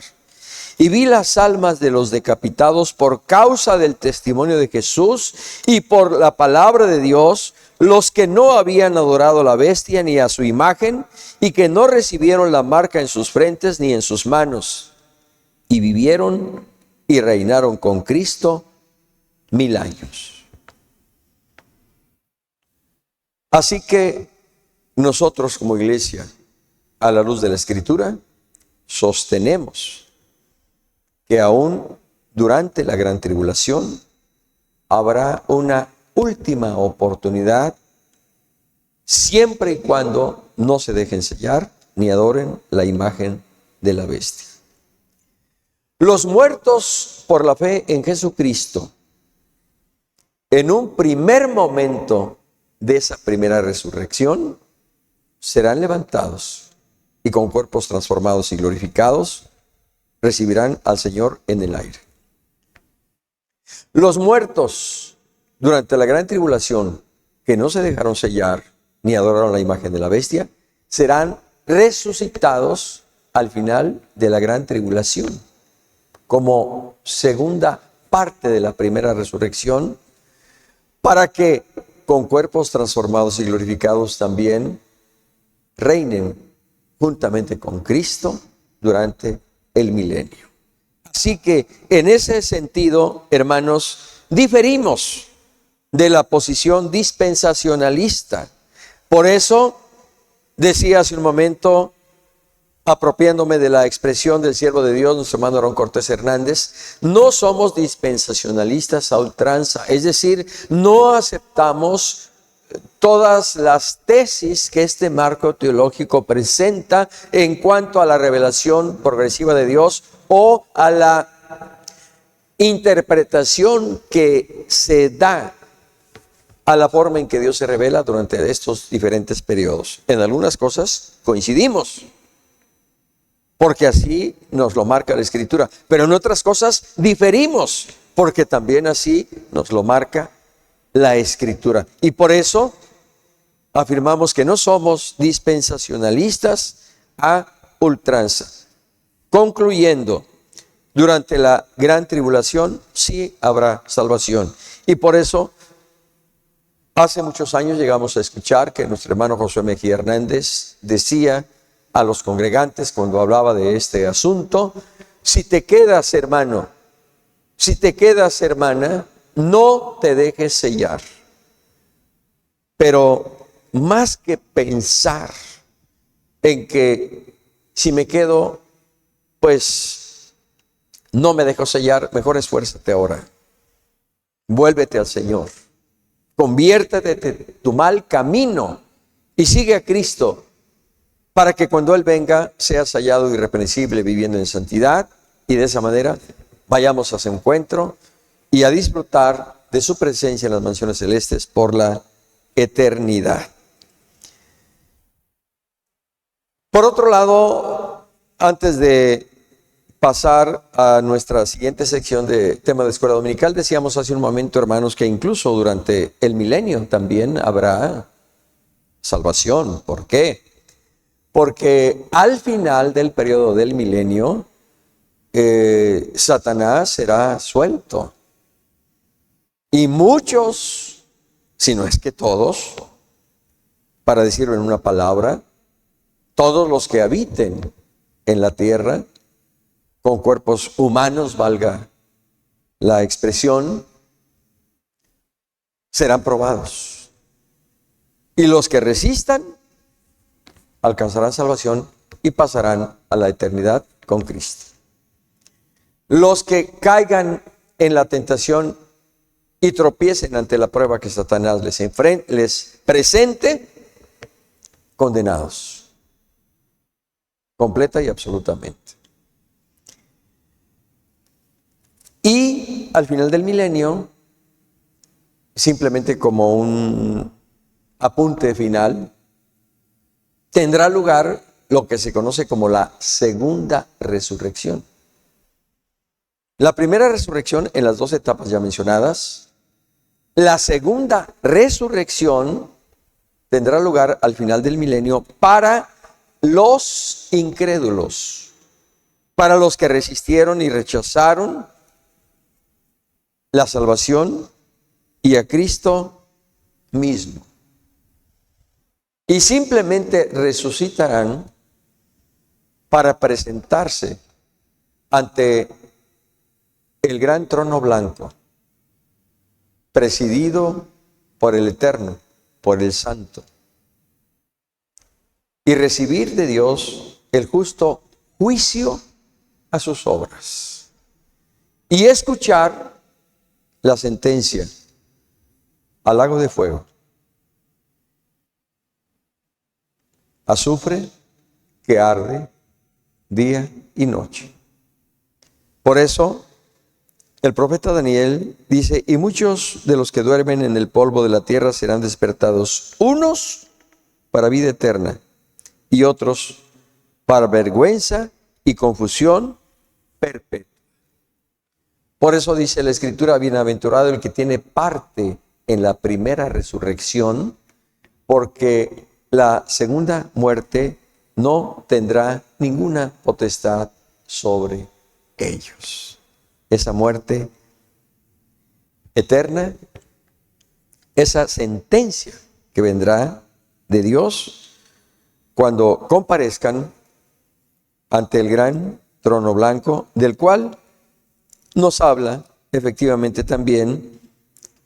Y vi las almas de los decapitados por causa del testimonio de Jesús y por la palabra de Dios, los que no habían adorado a la bestia ni a su imagen, y que no recibieron la marca en sus frentes ni en sus manos. Y vivieron y reinaron con Cristo 1000 años. Así que nosotros como iglesia, a la luz de la Escritura, sostenemos que aún durante la gran tribulación habrá una última oportunidad, siempre y cuando no se dejen sellar ni adoren la imagen de la bestia. Los muertos por la fe en Jesucristo, en un primer momento de esa primera resurrección, serán levantados y con cuerpos transformados y glorificados recibirán al Señor en el aire. Los muertos durante la gran tribulación, que no se dejaron sellar ni adoraron la imagen de la bestia, serán resucitados al final de la gran tribulación, como segunda parte de la primera resurrección, para que con cuerpos transformados y glorificados también reinen juntamente con Cristo durante el milenio. Así que en ese sentido, hermanos, diferimos de la posición dispensacionalista. Por eso decía hace un momento, apropiándome de la expresión del siervo de Dios, nuestro hermano Aarón Cortés Hernández, no somos dispensacionalistas a ultranza, es decir, no aceptamos todas las tesis que este marco teológico presenta en cuanto a la revelación progresiva de Dios o a la interpretación que se da a la forma en que Dios se revela durante estos diferentes periodos. En algunas cosas coincidimos, porque así nos lo marca la Escritura, pero en otras cosas diferimos, porque también así nos lo marca la Escritura. Y por eso afirmamos que no somos dispensacionalistas a ultranza. Concluyendo, durante la gran tribulación sí habrá salvación. Y por eso, hace muchos años llegamos a escuchar que nuestro hermano Josué Mejía Hernández decía a los congregantes cuando hablaba de este asunto: si te quedas, hermano, si te quedas, hermana, no te dejes sellar. Pero más que pensar en que si me quedo, pues no me dejo sellar, mejor esfuérzate ahora. Vuélvete al Señor. Conviértete de tu mal camino y sigue a Cristo, para que cuando Él venga seas hallado irreprensible viviendo en santidad, y de esa manera vayamos a su encuentro y a disfrutar de su presencia en las mansiones celestes por la eternidad. Por otro lado, antes de pasar a nuestra siguiente sección de tema de escuela dominical, decíamos hace un momento, hermanos, que incluso durante el milenio también habrá salvación. ¿Por qué? Porque al final del periodo del milenio, Satanás será suelto. Y muchos, si no es que todos, para decirlo en una palabra, todos los que habiten en la tierra, con cuerpos humanos, valga la expresión, serán probados. Y los que resistan alcanzarán salvación y pasarán a la eternidad con Cristo. Los que caigan en la tentación y tropiecen ante la prueba que Satanás les presente, condenados, completa y absolutamente. Y al final del milenio, simplemente como un apunte final, tendrá lugar lo que se conoce como la segunda resurrección. La primera resurrección en las dos etapas ya mencionadas. La segunda resurrección tendrá lugar al final del milenio para los incrédulos, para los que resistieron y rechazaron la salvación y a Cristo mismo. Y simplemente resucitarán para presentarse ante el gran trono blanco, presidido por el Eterno, por el Santo, y recibir de Dios el justo juicio a sus obras, y escuchar la sentencia al lago de fuego, azufre que arde día y noche. Por eso el profeta Daniel dice: y muchos de los que duermen en el polvo de la tierra serán despertados, unos para vida eterna y otros para vergüenza y confusión perpetua. Por eso dice la Escritura: bienaventurado el que tiene parte en la primera resurrección, porque la segunda muerte no tendrá ninguna potestad sobre ellos. Esa muerte eterna esa sentencia que vendrá de Dios cuando comparezcan ante el gran trono blanco, del cual nos habla efectivamente también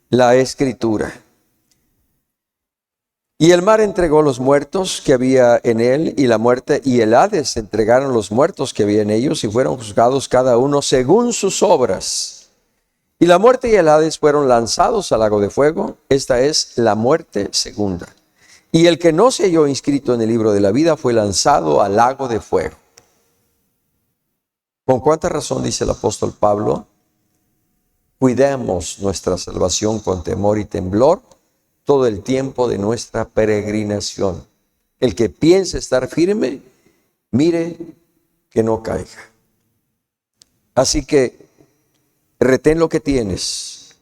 la Escritura. Y el mar entregó los muertos que había en él, y la muerte y el Hades entregaron los muertos que había en ellos, y fueron juzgados cada uno según sus obras. Y la muerte y el Hades fueron lanzados al lago de fuego. Esta es la muerte segunda. Y el que no se halló inscrito en el libro de la vida fue lanzado al lago de fuego. ¿Con cuánta razón dice el apóstol Pablo? Cuidemos nuestra salvación con temor y temblor todo el tiempo de nuestra peregrinación. El que piense estar firme, mire que no caiga. Así que retén lo que tienes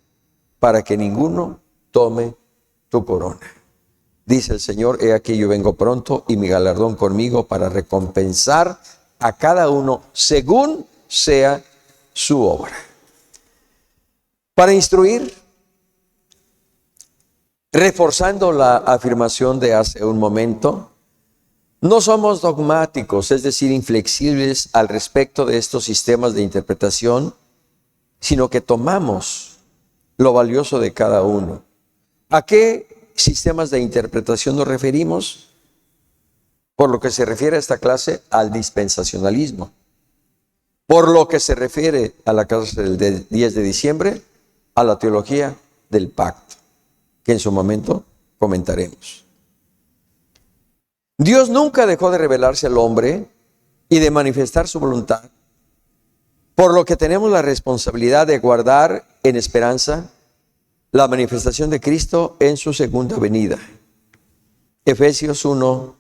para que ninguno tome tu corona. Dice el Señor, he aquí yo vengo pronto y mi galardón conmigo para recompensar a cada uno según sea su obra. Para instruir, reforzando la afirmación de hace un momento, no somos dogmáticos, es decir, inflexibles al respecto de estos sistemas de interpretación, sino que tomamos lo valioso de cada uno. ¿A qué sistemas de interpretación nos referimos? Por lo que se refiere a esta clase, al dispensacionalismo. Por lo que se refiere a la clase del 10 de diciembre, a la teología del pacto, que en su momento comentaremos. Dios nunca dejó de revelarse al hombre y de manifestar su voluntad, por lo que tenemos la responsabilidad de guardar en esperanza la manifestación de Cristo en su segunda venida. Efesios 1,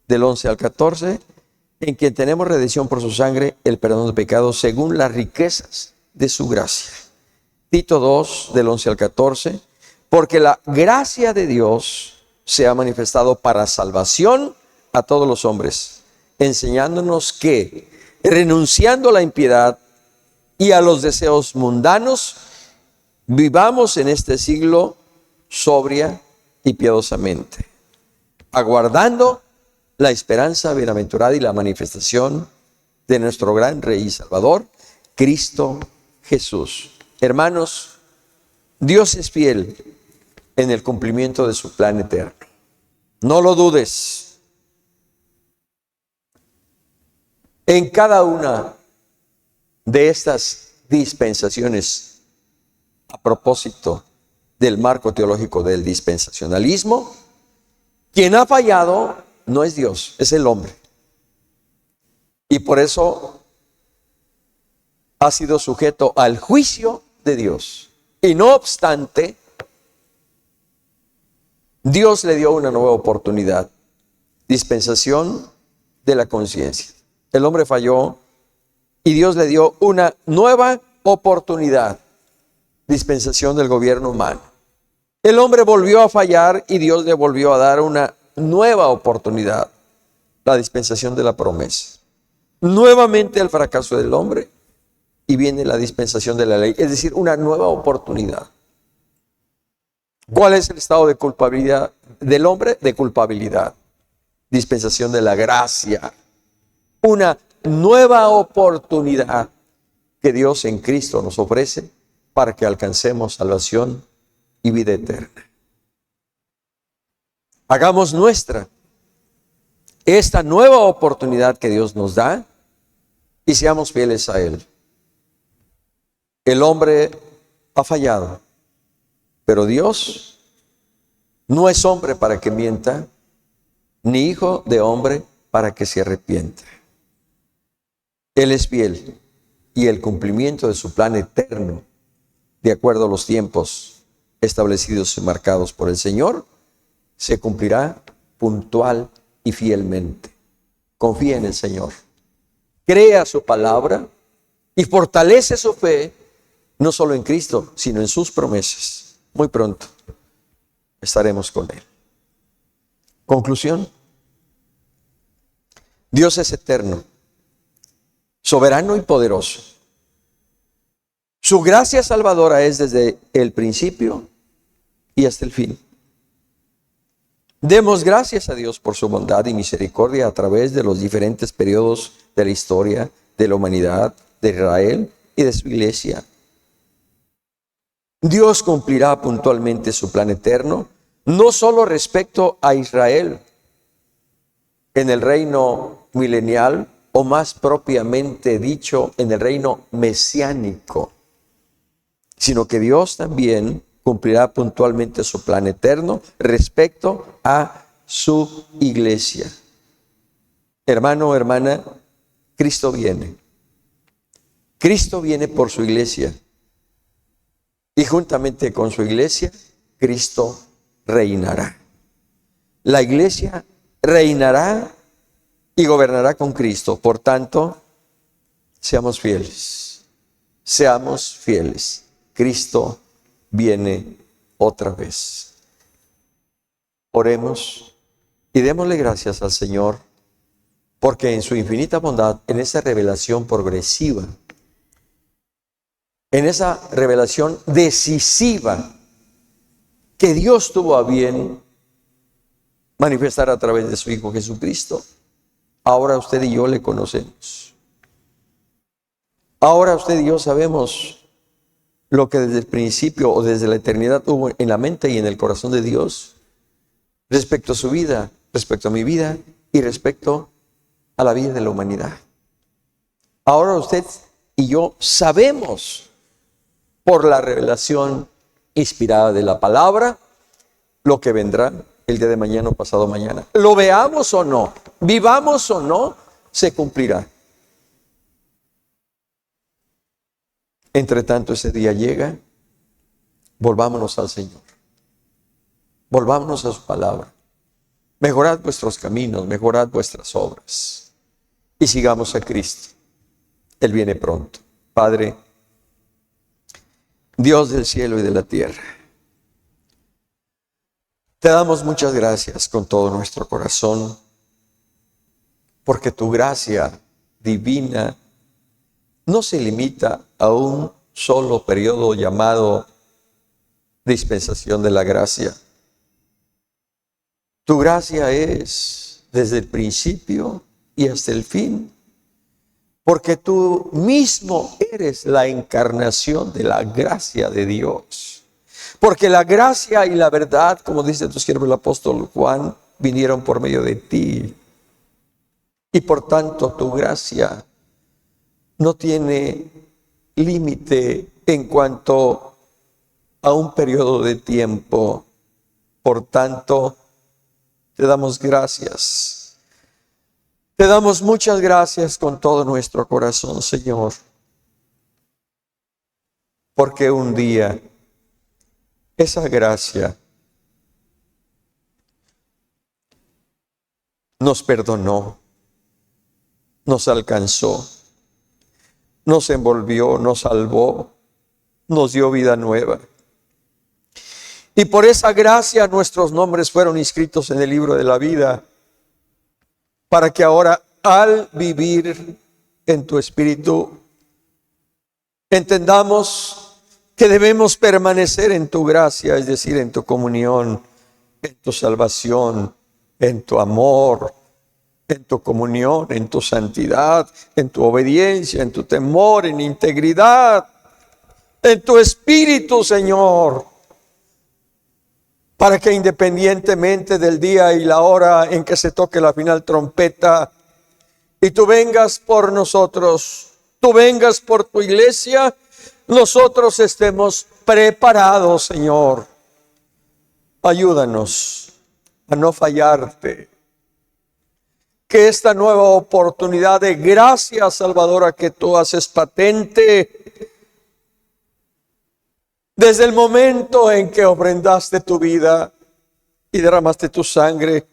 del 11 al 14, en quien tenemos redención por su sangre, el perdón de pecados, según las riquezas de su gracia. Tito 2, del 11 al 14, porque la gracia de Dios se ha manifestado para salvación a todos los hombres, enseñándonos que, renunciando a la impiedad y a los deseos mundanos, vivamos en este siglo sobria y piadosamente, aguardando la esperanza bienaventurada y la manifestación de nuestro gran Rey y Salvador, Cristo Jesús. Hermanos, Dios es fiel en el cumplimiento de su plan eterno. No lo dudes. En cada una de estas dispensaciones, a propósito del marco teológico del dispensacionalismo, quien ha fallado no es Dios, es el hombre. Y por eso ha sido sujeto al juicio de Dios. Y no obstante, Dios le dio una nueva oportunidad. Dispensación de la conciencia. El hombre falló y Dios le dio una nueva oportunidad. Dispensación del gobierno humano. El hombre volvió a fallar y Dios le volvió a dar una nueva oportunidad. La dispensación de la promesa. Nuevamente el fracaso del hombre y viene la dispensación de la ley. Es decir, una nueva oportunidad. ¿Cuál es el estado de culpabilidad del hombre? De culpabilidad. Dispensación de la gracia. Una nueva oportunidad que Dios en Cristo nos ofrece para que alcancemos salvación y vida eterna. Hagamos nuestra esta nueva oportunidad que Dios nos da y seamos fieles a Él. El hombre ha fallado, pero Dios no es hombre para que mienta, ni hijo de hombre para que se arrepienta. Él es fiel y el cumplimiento de su plan eterno, de acuerdo a los tiempos establecidos y marcados por el Señor, se cumplirá puntual y fielmente. Confía en el Señor. Crea su palabra y fortalece su fe, no solo en Cristo, sino en sus promesas. Muy pronto estaremos con Él. Conclusión. Dios es eterno, soberano y poderoso. Su gracia salvadora es desde el principio y hasta el fin. Demos gracias a Dios por su bondad y misericordia a través de los diferentes periodos de la historia de la humanidad, de Israel y de su iglesia. Dios cumplirá puntualmente su plan eterno, no solo respecto a Israel en el reino milenial, o más propiamente dicho, en el reino mesiánico, sino que Dios también cumplirá puntualmente su plan eterno respecto a su iglesia. Hermano, hermana, Cristo viene. Cristo viene por su iglesia. Y juntamente con su iglesia, Cristo reinará. La iglesia reinará y gobernará con Cristo. Por tanto, seamos fieles. Seamos fieles. Cristo viene otra vez. Oremos y démosle gracias al Señor, porque en su infinita bondad, en esa revelación progresiva, en esa revelación decisiva que Dios tuvo a bien manifestar a través de su Hijo Jesucristo, ahora usted y yo le conocemos. Ahora usted y yo sabemos lo que desde el principio o desde la eternidad hubo en la mente y en el corazón de Dios respecto a su vida, respecto a mi vida y respecto a la vida de la humanidad. Ahora usted y yo sabemos por la revelación inspirada de la palabra lo que vendrá el día de mañana o pasado mañana. Lo veamos o no, vivamos o no, se cumplirá. Entre tanto ese día llega, volvámonos al Señor. Volvámonos a su palabra. Mejorad vuestros caminos, mejorad vuestras obras. Y sigamos a Cristo. Él viene pronto. Padre, Dios del cielo y de la tierra, te damos muchas gracias con todo nuestro corazón, porque tu gracia divina no se limita a un solo periodo llamado dispensación de la gracia. Tu gracia es desde el principio y hasta el fin, porque tú mismo eres la encarnación de la gracia de Dios. Porque la gracia y la verdad, como dice tu siervo el apóstol Juan, vinieron por medio de ti. Y por tanto tu gracia no tiene límite en cuanto a un periodo de tiempo. Por tanto, te damos gracias. Te damos muchas gracias con todo nuestro corazón, Señor. Porque un día esa gracia nos perdonó, nos alcanzó, nos envolvió, nos salvó, nos dio vida nueva. Y por esa gracia nuestros nombres fueron inscritos en el libro de la vida, para que ahora al vivir en tu Espíritu entendamos que debemos permanecer en tu gracia, es decir, en tu comunión, en tu salvación, en tu amor, en tu comunión, en tu santidad, en tu obediencia, en tu temor, en integridad, en tu espíritu, Señor, para que independientemente del día y la hora en que se toque la final trompeta y tú vengas por nosotros, tú vengas por tu iglesia, nosotros estemos preparados, Señor. Ayúdanos a no fallarte. Que esta nueva oportunidad de gracia salvadora que tú haces patente desde el momento en que ofrendaste tu vida y derramaste tu sangre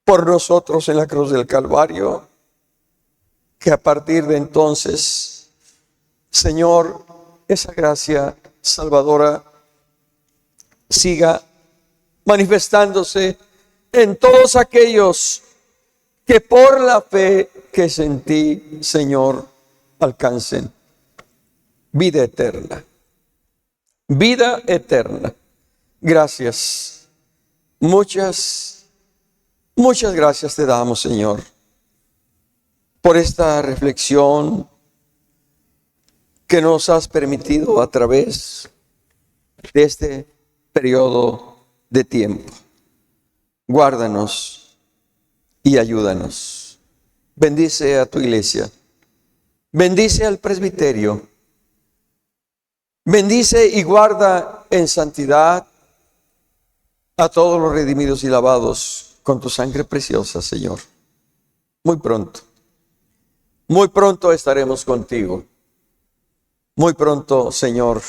por nosotros en la cruz del Calvario, que a partir de entonces, Señor, esa gracia salvadora siga manifestándose en todos aquellos que por la fe que es en ti, Señor, alcancen vida eterna. Vida eterna. gracias. Muchas gracias te damos, Señor, por esta reflexión que nos has permitido a través de este periodo de tiempo. Guárdanos y ayúdanos. Bendice a tu iglesia. Bendice al presbiterio. Bendice y guarda en santidad a todos los redimidos y lavados con tu sangre preciosa, Señor. Muy pronto estaremos contigo. Muy pronto, Señor,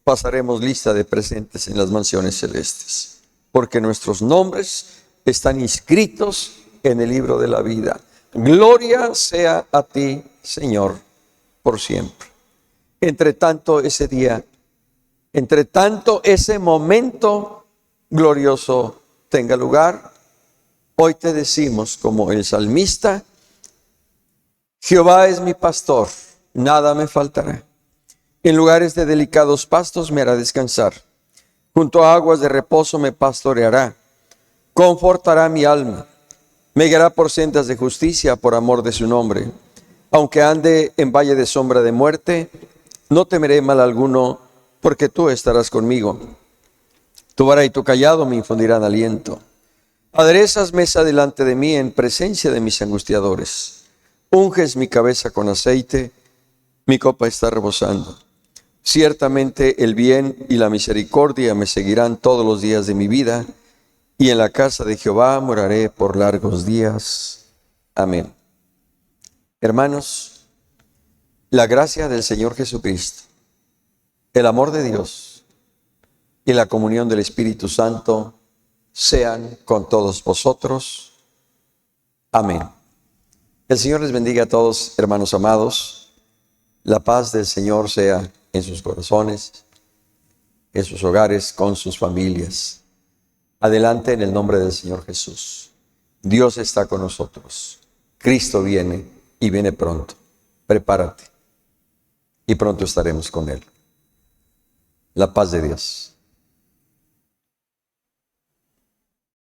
pasaremos lista de presentes en las mansiones celestes, porque nuestros nombres están inscritos en el libro de la vida. Gloria sea a ti, Señor, por siempre. Entre tanto ese día, entre tanto ese momento glorioso tenga lugar, hoy te decimos como el salmista: Jehová es mi pastor, nada me faltará. En lugares de delicados pastos me hará descansar. Junto a aguas de reposo me pastoreará. Confortará mi alma. Me guiará por sendas de justicia por amor de su nombre. Aunque ande en valle de sombra de muerte, no temeré mal alguno, porque tú estarás conmigo. Tu vara y tu cayado me infundirán aliento. Aderezas mesa delante de mí en presencia de mis angustiadores. Unges mi cabeza con aceite, mi copa está rebosando. Ciertamente el bien y la misericordia me seguirán todos los días de mi vida, y en la casa de Jehová moraré por largos días. Amén. Hermanos, la gracia del Señor Jesucristo, el amor de Dios y la comunión del Espíritu Santo sean con todos vosotros. Amén. El Señor les bendiga a todos, hermanos amados. La paz del Señor sea en sus corazones, en sus hogares, con sus familias. Adelante en el nombre del Señor Jesús. Dios está con nosotros. Cristo viene y viene pronto. Prepárate y pronto estaremos con Él. La paz de Dios.